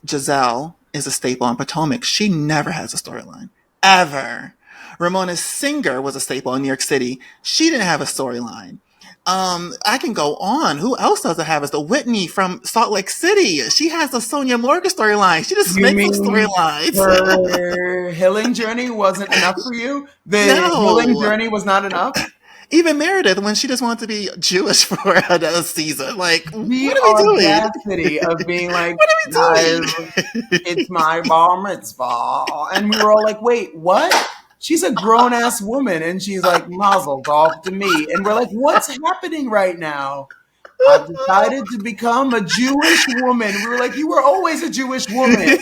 Giselle is a staple on Potomac, she never has a storyline. Ever. Ramona Singer was a staple in New York City. She didn't have a storyline. I can go on. Who else does it have? Is the Whitney from Salt Lake City? She has the Sonia Morgan storyline. She just You makes up mean storylines. her healing journey wasn't enough for you? The healing No, journey was not enough? even Meredith when she just wanted to be Jewish for a season. Like, The what are we doing? audacity of being like, What are we guys, doing? it's my bar mitzvah. And we were all like, wait, what? She's a grown ass woman. And she's like, mazel tov to me. And we're like, what's happening right now? I've decided to become a Jewish woman. We were like, you were always a Jewish woman.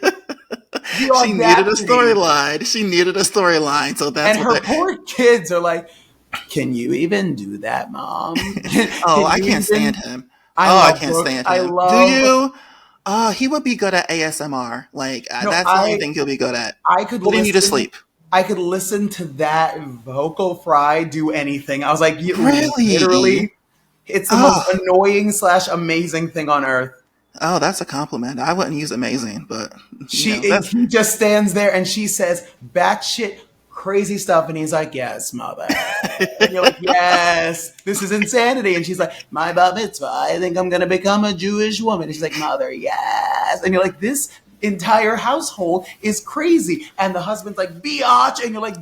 The She needed a audacity. storyline. She needed a storyline. So that's And what her they. poor kids are like, can you even do that, mom? Oh, Can I you can't stand even? him. I Oh, I love can't Brooks. stand I him. Do love. you? Oh, he would be good at ASMR. Like No, that's the only thing he'll be good at. I could Putting you to listen. sleep. I could listen to that vocal fry do anything. I was like, Really? literally, it's the most Oh, annoying slash amazing thing on earth. oh, that's a compliment. I wouldn't use amazing, but that's He just stands there and she says batshit crazy stuff, and he's like, "Yes, mother," and you're like, "Yes, this is insanity." And she's like, "My bar mitzvah, I think I'm gonna become a Jewish woman." And she's like, "Mother, yes," and you're like, "This entire household is crazy." And the husband's like, "Biatch," and you're like,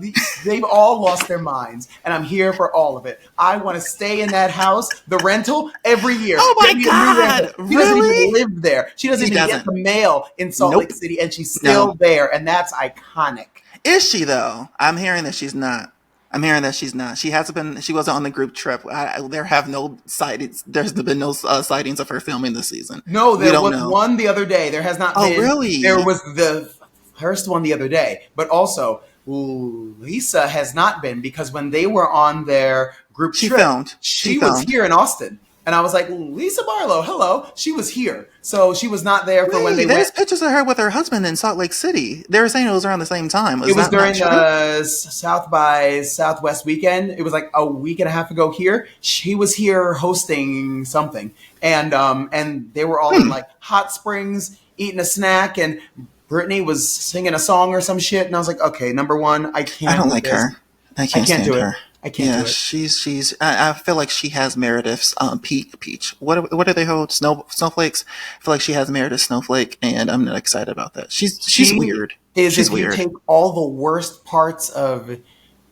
"They've all lost their minds," and I'm here for all of it. I want to stay in that house, the rental, every year. oh my Get me a new rental. god, She doesn't even really? live there. She doesn't She even get doesn't. the mail in Salt Lake Nope. City, and she's No. still there, and that's iconic. Is she though? I'm hearing that she's not. I'm hearing that she's not. She hasn't been. She wasn't on the group trip. There have no sightings. There's been no sightings of her filming this season. No, We there don't was know. one the other day. There has not Oh, been. There really? was the first one the other day, but also Lisa has not been because when they were on their group She trip, filmed. She she was filmed. here in Austin, and I was like, Lisa Barlow, hello. She was here, so she was not there for when Wait, they went. there's pictures of her with her husband in Salt Lake City. They were saying it was around the same time. It Is was that not during true? the South by Southwest weekend. It was like a week and a half ago here. She was here hosting something, and they were all in Hmm. like hot springs eating a snack, and Brittany was singing a song or some shit, and I was like, okay, number one, I I can't don't with like this. her. I I can't can't stand do it. her. I can't Yeah, do it. she's. I feel like she has Meredith's peach. What do they hold? Snowflakes. I feel like she has Meredith's snowflake, and I'm not excited about that. She's She weird. is She's if you weird. take all the worst parts of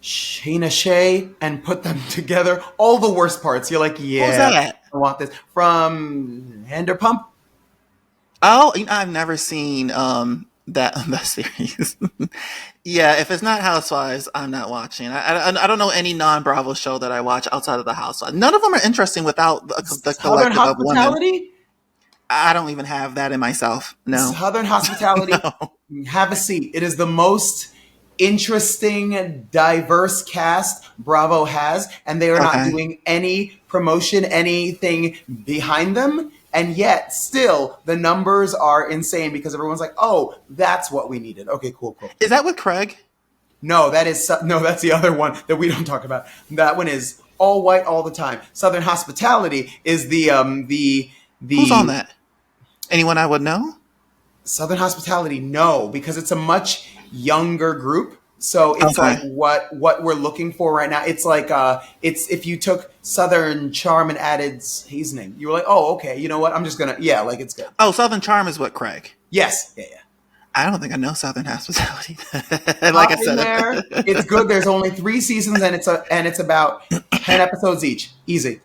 Shayna Shea and put them together, all the worst parts. You're like, What was yeah, that? I want this from Vanderpump. Oh, I've never seen that series. Yeah, if it's not Housewives, I'm not watching. I don't know any non Bravo show that I watch outside of the Housewives. None of them are interesting without the Southern collective of women. Hospitality. I don't even have that in myself. No, Southern Hospitality. no. Have a seat. It is the most interesting, diverse cast Bravo has, and they are not Okay. doing any promotion, anything behind them. And yet, still, the numbers are insane because everyone's like, "Oh, that's what we needed." Okay, cool, cool. Is that with Craig? No, that's the other one that we don't talk about. That one is all white all the time. Southern Hospitality is Who's on the that? Anyone I would know? Southern Hospitality, no, because it's a much younger group. So it's Okay. like what we're looking for right now. It's like it's if you took Southern Charm and added seasoning, you were like, oh, okay, you know what? I'm just gonna like it's good. Oh, Southern Charm is what Craig. Yes, yeah, yeah. I don't think I know Southern Hospitality. Like I Hop in there. said. It's good. There's only 3 seasons, and it's about 10 episodes each. Easy.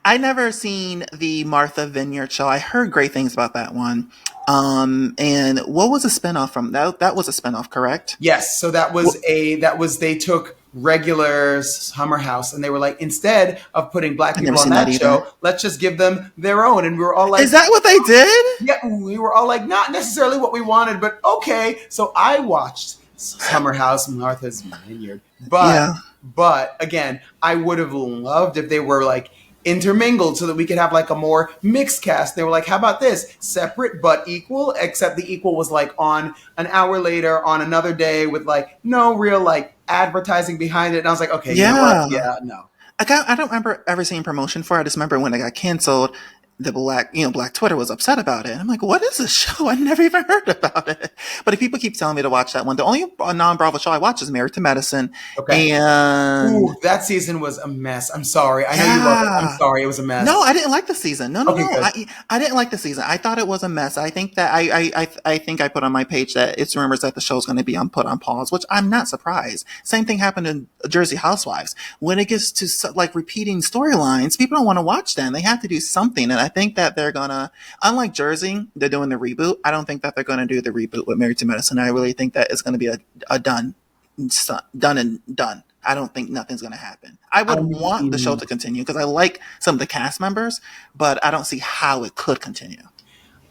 I never seen the Martha Vineyard show. I heard great things about that one. And what was a spinoff from that? That was a spinoff, correct? Yes. So they took regular Summer House, and they were like, instead of putting black I've never people on seen that that either. show, let's just give them their own. And we were all like, Is that what they did? yeah, we were all like, not necessarily what we wanted, but okay. So I watched Summer House, Martha's Vineyard, Yeah. but again, I would have loved if they were like intermingled so that we could have like a more mixed cast. They were like, how about this? Separate but equal, except the equal was like on an hour later on another day with like no real like advertising behind it. And I was like, okay, you know what? Yeah. Yeah, no. I don't remember ever seeing promotion for it. I just remember when it got canceled, the black Twitter was upset about it. And I'm like, what is this show? I never even heard about it. But if people keep telling me to watch that one, the only non-Bravo show I watch is Married to Medicine. Okay. And Ooh, that season was a mess. I'm sorry. I know you love it. I'm yeah. sorry. It was a No, mess. I didn't like the season. No, no, Okay, no. good. I didn't like the season. I thought it was a mess. I think that I think I put on my page that it's rumors that the show's going to be put on pause, which I'm not surprised. Same thing happened in Jersey Housewives. When it gets to like repeating storylines, people don't want to watch them. They have to do something, and I think that they're gonna, unlike Jersey, they're doing the reboot. I don't think that they're going to do the reboot with Married to Medicine. I really think that it's going to be a done and done. I don't think nothing's going to happen. I I would want the show mean, to continue because I like some of the cast members, but I don't see how it could continue.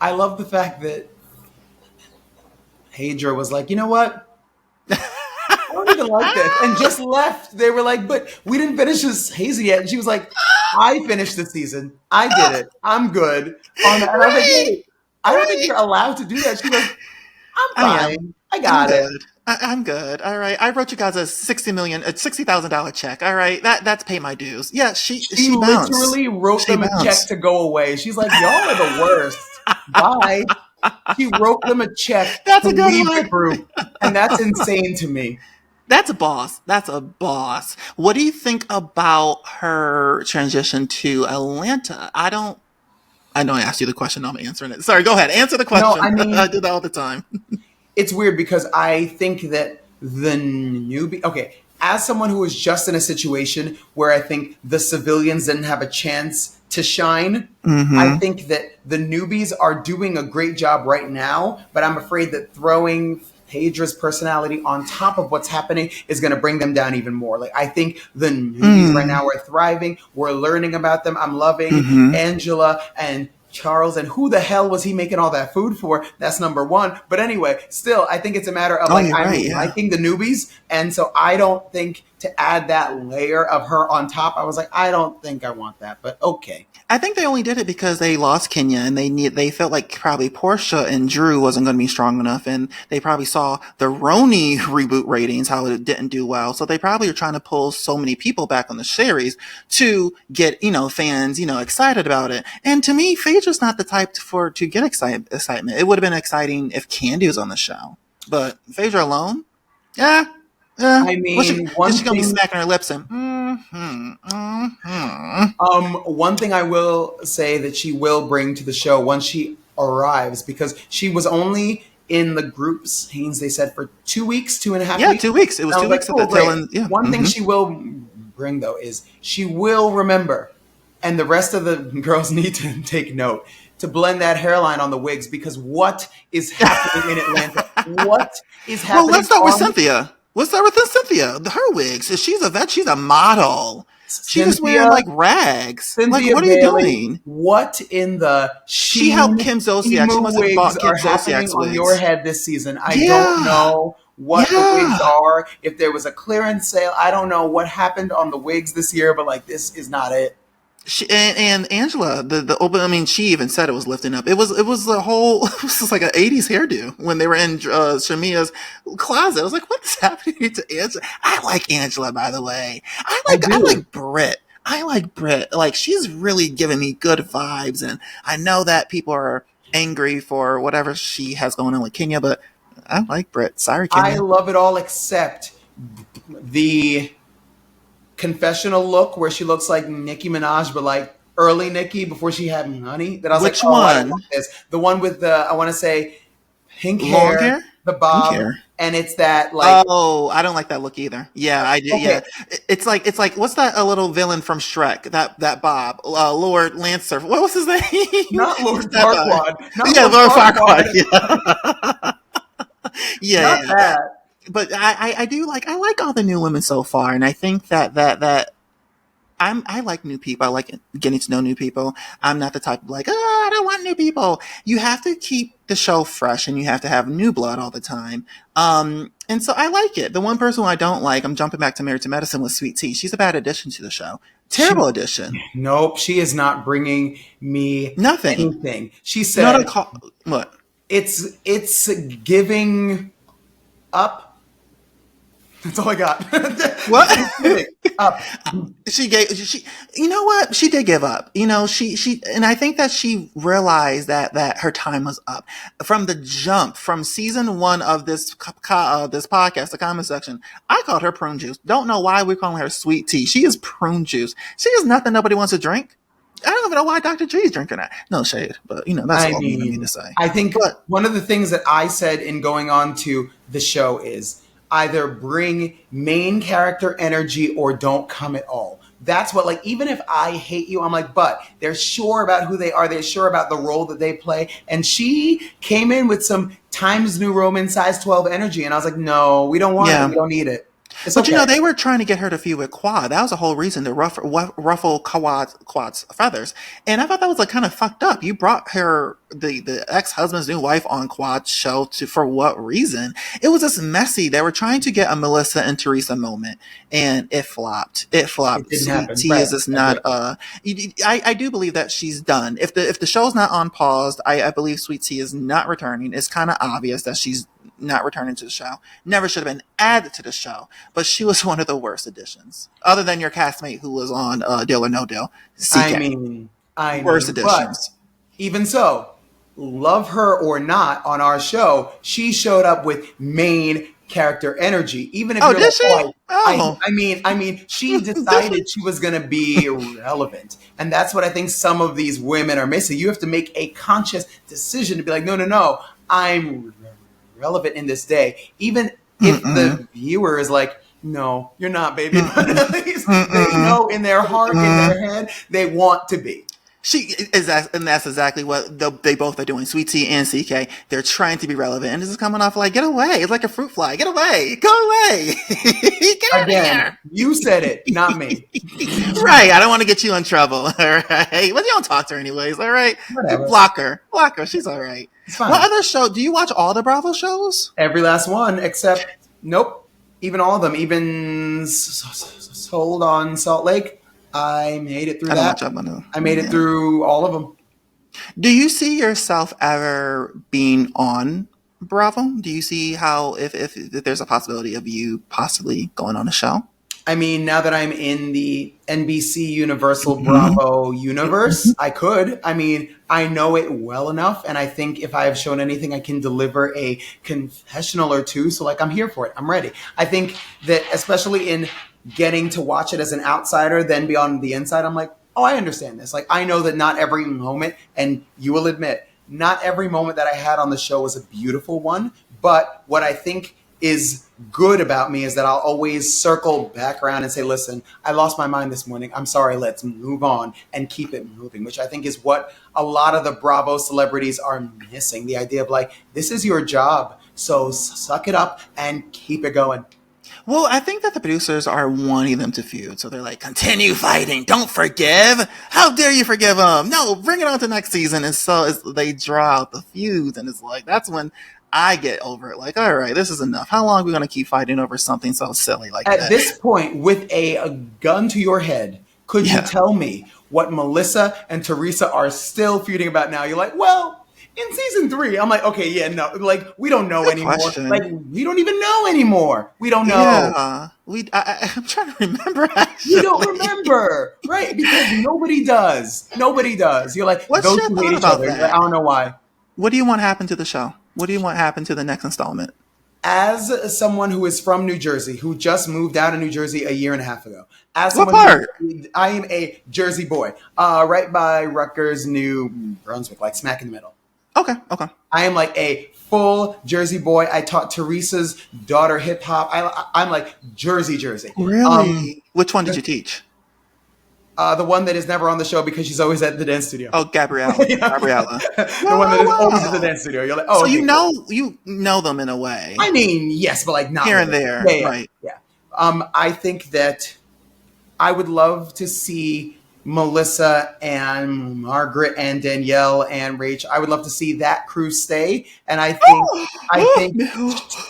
I love the fact that Hadra was like, you know what? I don't even like this, and just left. They were like, but we didn't finish this Hazy yet. And she was like, I finished the season. I did it. I'm good on that. And I was like, Right, wait, I don't think right. you're allowed to do that. She goes, I'm I am. fine. I I'm got it. good. I'm good. All right. I wrote you guys a $60,000 check. All right. That's pay my dues. Yeah. She She bounced. literally wrote She them a check bounced. to go away. She's like, y'all are the worst. Bye. She wrote them a check That's to a good leave the one. group. And that's insane to me. That's a boss. That's a boss. What do you think about her transition to Atlanta? I know I asked you the question. I'm answering it. Sorry, go ahead. Answer the No, question. I I mean, do that all the time. it's weird because I think that the newbie, okay, as someone who was just in a situation where I think the civilians didn't have a chance to shine, I Mm-hmm. think that the newbies are doing a great job right now, but I'm afraid that throwing Hadra's personality on top of what's happening is going to bring them down even more. Like, I think the newbies right Mm. now are thriving. We're learning about them. I'm loving Mm-hmm. Angela and Charles, and who the hell was he making all that food for? That's number one. But anyway, still, I think it's a matter of Oh, like, you're I'm right. Yeah. liking the newbies. And so I don't think to add that layer of her on top, I was like, I don't think I want that, but okay. I think they only did it because they lost Kenya and they felt like probably Portia and Drew wasn't going to be strong enough, and they probably saw the Roni reboot ratings how it didn't do well, so they probably are trying to pull so many people back on the series to get fans excited about it. And to me, Phaedra's not the type to get excitement. It would have been exciting if Candy was on the show, but Phaedra alone, yeah, yeah. I What's she? mean, Is one she gonna be thing smacking her lips and mm-hmm, mm-hmm. One thing I will say that she will bring to the show once she arrives, because she was only in the groups, Haynes, they said, for 2 weeks, 2.5 Yeah, weeks. 2 weeks. It was And I two was like, weeks at the cool, tail great. end. Yeah. One thing Mm-hmm. she will bring, though, is she will remember, and the rest of the girls need to take note, to blend that hairline on the wigs, because what is happening in Atlanta? What is Well, happening let's start with on Cynthia. Let's start with Cynthia. Her wigs. She's a vet. She's a model. She's just wearing Cynthia? like rags. Like, Cynthia what are you Bailey, doing? what in the She helped sheen Kim Zolciak. She emu must have wigs bought Kim are happening Zolciak's on your wigs. head this season? I don't Yeah. know what the wigs Yeah. are. If there was a clearance sale, I don't know what happened on the wigs this year, but like this is not it. And Angela, the open. I mean, she even said it was lifting up. It was a whole. It was just like an '80s hairdo when they were in Shamia's closet. I was like, what is happening to Angela? I like Angela, by the way. I I do. like Britt. I like Britt. Like, she's really giving me good vibes, and I know that people are angry for whatever she has going on with Kenya, but I like Britt. Sorry, I Kenya. love it all except the confessional look where she looks like Nicki Minaj, but like early Nicki before she had money. That I was like, Which oh, I don't want one? this. The one with the, I want to say, pink Long hair, hair? the Pink bob, hair. and it's that like, Oh, I don't like that look either. Yeah, I do. okay, Yeah, it's like what's that? A little villain from Shrek? That Bob, Lord Lancer. What was his name? not It's Lord that Bob. Farquaad, not Yeah, Lord Lord Farquaad. Farquaad, Yeah, yeah, not yeah. that. But I do I like all the new women so far, and I think that I like new people. I like getting to know new people. I'm not the type of like, oh, I don't want new people. You have to keep the show fresh, and you have to have new blood all the time. And so I like it. The one person who I don't like, I'm jumping back to Married to Medicine, was Sweet Tea. She's a bad addition to the show. She, Terrible addition. nope, she is not bringing me Nothing. anything. She Not a said call. What? it's giving up That's all I got. What? I'm kidding. Uh, She you know what, she did give up, she and I think that she realized that her time was up from the jump, from season one of this podcast, the comment section. I called her prune juice. Don't know why we're calling her sweet tea. She is prune juice. She is nothing nobody wants to drink. I don't even know why Dr. G is drinking that. No shade, but that's I all mean of me to mean, say. I think But one of the things that I said in going on to the show is either bring main character energy or don't come at all. That's what, like, even if I hate you, I'm like, but they're sure about who they are. They're sure about the role that they play. And she came in with some Times New Roman size 12 energy. And I was like, no, we don't want it. We yeah. don't need it. It's But okay. they were trying to get her to feud with Quad. That was the whole reason to ruffle Quad's feathers. And I thought that was like kind of fucked up. You brought her, the ex husband's new wife, on Quad's show for what reason? It was just messy. They were trying to get a Melissa and Teresa moment, and it flopped. It It flopped. didn't Sweet happen. Tea Right. is just Agree. not. I do believe that she's done. If the show's not on paused, I believe Sweet Tea is not returning. It's kind of obvious that she's not returning to the show. Never should have been added to the show, but she was one of the worst additions, other than your castmate who was on Deal or No Deal, I CK. mean, I Worst mean, but additions. even so, love her or not on our show, she showed up with main character energy. Even if Oh, you're like, did she? Oh, she did she? decided she was going to be relevant, and that's what I think some of these women are missing. You have to make a conscious decision to be like, no, no, no, I'm relevant in this day, even if Mm-mm. the viewer is like, no, you're not, baby. But Mm-mm. at least they Mm-mm. know in their heart, in Mm-mm. their head, they want to be. She is that, and that's exactly what they both are doing. Sweet Tea and CK, they're trying to be relevant, and this is coming off like, get away! It's like a fruit fly. Get away! Go away! Get out of Again, here! you said it, not me. Right. I don't want to get you in trouble. All right. But you don't talk to her anyways. All right. Whatever. Block her. Block her. She's all right. It's What fine. other show? Do you watch all the Bravo shows? Every last one, except, nope, even all of them. Even Sold on Salt Lake, I made it through I don't that. watch up on them. I made it Yeah. through all of them. Do you see yourself ever being on Bravo? Do you see how if there's a possibility of you possibly going on a show? I mean, now that I'm in the NBC Universal Mm-hmm. Bravo universe, I could. I mean, I know it well enough, and I think if I have shown anything, I can deliver a confessional or two. So, like, I'm here for it. I'm ready. I think that, especially in getting to watch it as an outsider, then be on the inside, I'm like, oh, I understand this. Like, I know that not every moment, and you will admit, not every moment that I had on the show was a beautiful one. But what I think is good about me is that I'll always circle back around and say, listen, I lost my mind this morning. I'm sorry. Let's move on and keep it moving, which I think is what a lot of the Bravo celebrities are missing. The idea of like, this is your job. So suck it up and keep it going. Well, I think that the producers are wanting them to feud. So they're like, continue fighting. Don't forgive. How dare you forgive them? No, bring it on to next season. And so they draw out the feuds. And it's like, that's when I get over it. Like, all right, this is enough. How long are we going to keep fighting over something so silly like At that? this point, with a gun to your head, could you Yeah. tell me what Melissa and Teresa are still feuding about now? You're like, well, in season 3, I'm like, okay, yeah, no, like, we don't know Good anymore. Like, question. we don't even know anymore. We don't know. Yeah. I'm trying to remember We don't actually. remember, right? Because nobody does. Nobody does. You're like, What's those your two hate thought each about other. You're like, I that? don't know why. What do you want happen to the show? What do you want happen to the next installment? As someone who is from New Jersey, who just moved out of New Jersey a year and a half ago, as What someone part? I am a Jersey boy, right by Rutgers, New Brunswick, like smack in the middle. Okay, okay. I am like a full Jersey boy. I taught Teresa's daughter hip hop. I'm like Jersey. Really? Which one did you teach? The one that is never on the show because she's always at the dance studio. Oh, Gabriella. Gabriella. The one that is Wow, always at the wow. dance studio. You're like, oh, So okay, cool. you know them in a way. I mean, yes, but like not Here and really. there, Yeah. right. Yeah. I think that I would love to see Melissa and Margaret and Danielle and Rach. I would love to see that crew stay. And I think,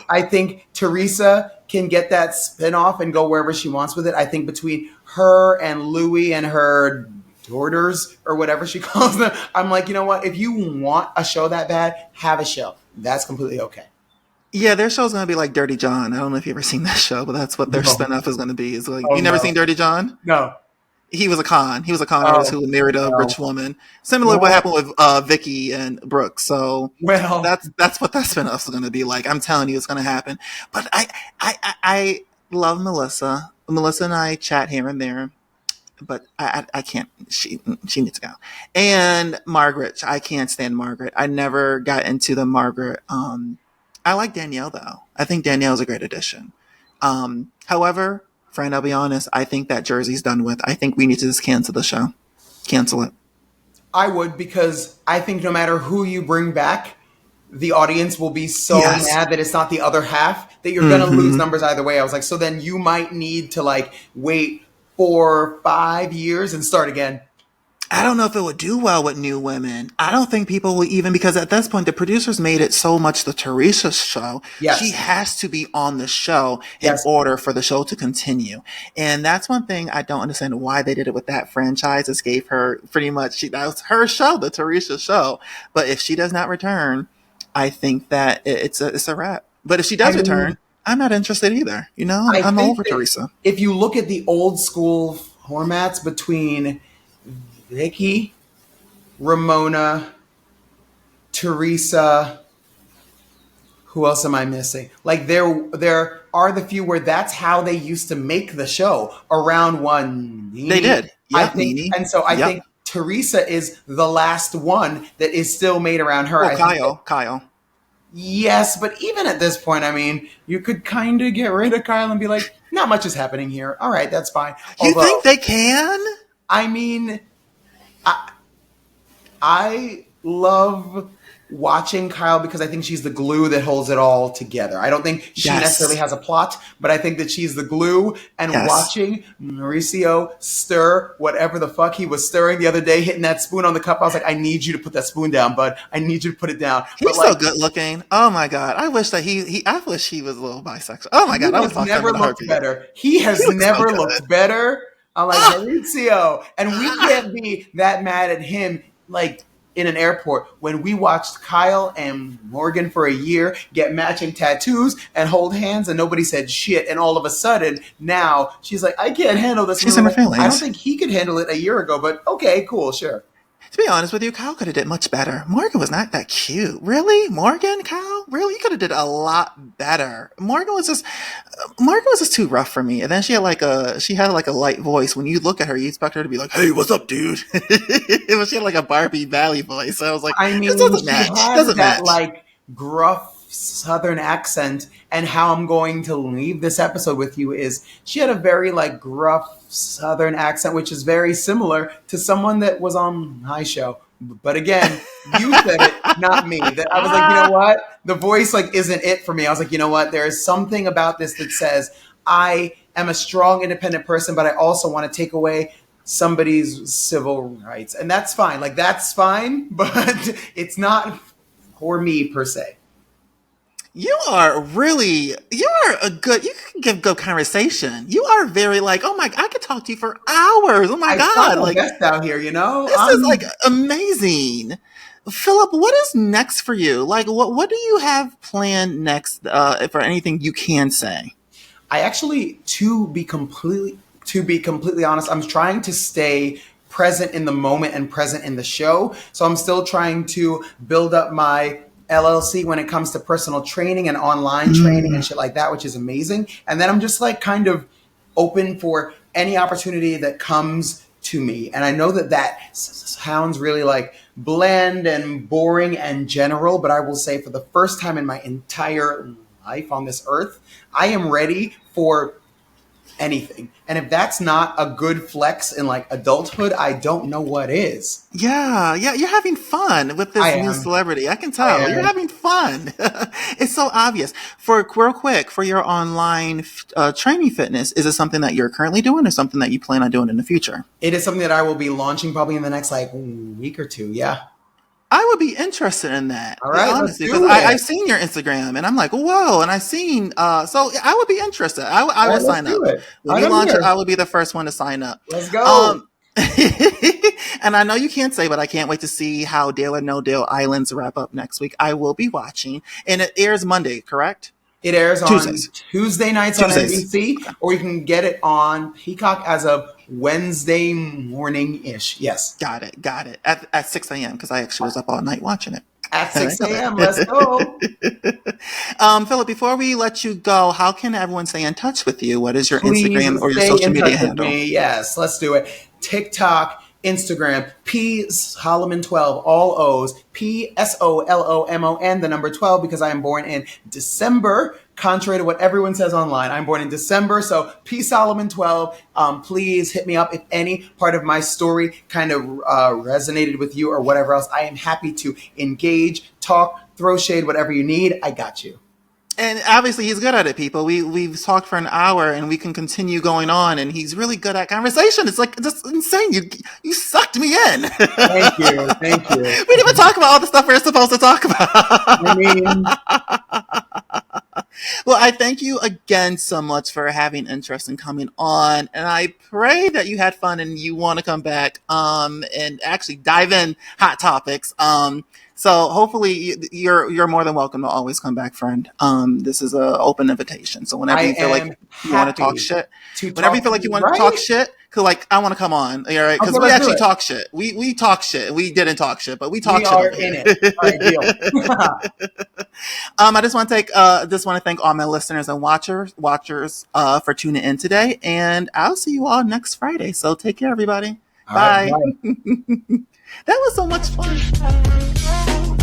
I think Teresa can get that spinoff and go wherever she wants with it. I think between her and Louie and her daughters or whatever she calls them, I'm like, you know what? If you want a show that bad, have a show. That's completely okay. Yeah, their show's gonna be like Dirty John. I don't know if you've ever seen that show, but that's what their No. spinoff is gonna be. It's like, Oh you never no. seen Dirty John? No. He was a con. He was a con artist Oh who married a no. rich woman. Similar to what Well, happened with Vicky and Brooke. So well, that's what that spinoff is going to be like. I'm telling you, it's going to happen. But I love Melissa. Melissa and I chat here and there, but I can't. She needs to go. And Margaret, I can't stand Margaret. I never got into the Margaret. I like Danielle though. I think Danielle's a great addition. However, friend, I'll be honest. I think that Jersey's done with. I think we need to just cancel the show. Cancel it. I would because I think no matter who you bring back, the audience will be so Yes. mad that it's not the other half that you're going to lose Hmm. numbers either way. I was like, so then you might need to like wait 4 or 5 years and start again. I don't know if it would do well with new women. I don't think people will even, because at this point the producers made it so much the Teresa show. She Yes. has to be on the show in Yes. order for the show to continue. And that's one thing I don't understand why they did it with that franchise. It gave her pretty much, that was her show, the Teresa show. But if she does not return, I think that it's a wrap. But if she I does mean, return, I'm not interested either. You know, I I'm think over that Teresa. if you look at the old school formats between Vicky, Ramona, Teresa, who else am I missing? Like there are the few where that's how they used to make the show around one They Nene. did. I Yep, think, Nene. and so I Yep. think Teresa is the last one that is still made around her. Well, I think that, Kyle. yes, but even at this point, I mean, you could kind of get rid of Kyle and be like, not much is happening here. All right, that's fine. You think Although, they can? I mean, I love watching Kyle because I think she's the glue that holds it all together. I don't think she necessarily Yes. has a plot, but I think that she's the glue. And Yes. watching Mauricio stir whatever the fuck he was stirring the other day, hitting that spoon on the cup, I was like, I need you to put that spoon down, bud. I need you to put it down. But He's so like, good looking. Oh my god. I wish that I wish he was a little bisexual. Oh my god. he I would has talk to him never in a looked heartbeat. better. He He has looks so never good. looked better. I'm like, Ah! Mauricio. And we can't be that mad at him, like, in an airport when we watched Kyle and Morgan for a year get matching tattoos and hold hands and nobody said shit. And all of a sudden, now she's like, I can't handle this. And She's we in were her like, I don't feelings. think he could handle it a year ago, but okay, cool, sure. To be honest with you, Kyle could have did much better. Morgan was not that cute. Really? Morgan? Kyle? Really? You could have did a lot better. Morgan was just too rough for me. And then she had like a light voice. When you look at her, you expect her to be like, hey, what's up, dude? She had like a Barbie Valley voice. So I was like, I this mean, doesn't she match. has Doesn't that match. like gruff southern accent, and how I'm going to leave this episode with you is she had a very like gruff southern accent, which is very similar to someone that was on my show. But again, you said it, not me. That I was like, you know what? The voice like isn't it for me. I was like, you know what? There is something about this that says I am a strong, independent person, but I also want to take away somebody's civil rights, and that's fine. Like that's fine, but it's not for me per se. You are a good, you can give good conversation. You are very like, oh my, I could talk to you for hours. Oh my I try God. my Like, best out here, you know. this is like amazing. Philip, what is next for you? Like, what do you have planned next, for anything you can say? I actually, to be completely honest, I'm trying to stay present in the moment and present in the show. So I'm still trying to build up my LLC when it comes to personal training and online training and Mm. shit like that, which is amazing. And then I'm just like kind of open for any opportunity that comes to me. And I know that sounds really like bland and boring and general, but I will say for the first time in my entire life on this earth, I am ready for anything. And if that's not a good flex in like adulthood, I don't know what is. Yeah, yeah, you're having fun with I this new am. celebrity. I can I tell you're am. having fun. It's so obvious. For real quick, for your online training fitness, is it something that you're currently doing, or something that you plan on doing in the future? It is something that I will be launching probably in the next like week or two. Yeah. I would be interested in that, All right, let's honestly, because do it. I've seen your Instagram and I'm like, whoa, and I've seen, so I would be interested. I All would right, let's sign up. do it. When All right, you I'm launch it, here. I will be the first one to sign up. Let's go. Um, And I know you can't say, but I can't wait to see how Dale or No Dale Islands wrap up next week. I will be watching, and it airs Monday, correct? It airs on Tuesdays. Tuesday nights on Tuesdays. NBC, Okay. or you can get it on Peacock as of Wednesday morning ish. Yes. Got it. Got it. At 6 a.m. because I actually was up all night watching it. At And I 6 know a.m. Let's go. that. Philip, before we let you go, how can everyone stay in touch with you? What is your Please Instagram or your stay social in media touch with handle? me. Yes, let's do it. TikTok, Instagram, P Solomon 12, all O's, PSOLOMON, the number 12, because I am born in December, contrary to what everyone says online. I'm born in December, so P Solomon 12. Please hit me up if any part of my story kind of resonated with you or whatever else. I am happy to engage, talk, throw shade, whatever you need. I got you. And obviously, he's good at it, people. We've talked for an hour, and we can continue going on. And he's really good at conversation. It's like just insane. You sucked me in. Thank you. Thank you. We didn't even talk about all the stuff we're supposed to talk about. I mean, Well, I thank you again so much for having interest in coming on, and I pray that you had fun and you want to come back and actually dive in hot topics. So hopefully you're more than welcome to always come back, friend. This is an open invitation. So whenever I you feel like am you want to talk happy shit, to whenever you talk feel to like you you, want to talk right? shit, cause like I want to come on, all right? Because Okay, we let's do actually it. talk shit. We talk shit. We didn't talk shit, but we talk We shit are over in here. it. All right, deal. I just want to thank all my listeners and watchers for tuning in today, and I'll see you all next Friday. So take care, everybody. All right, Bye. bye. That was so much fun.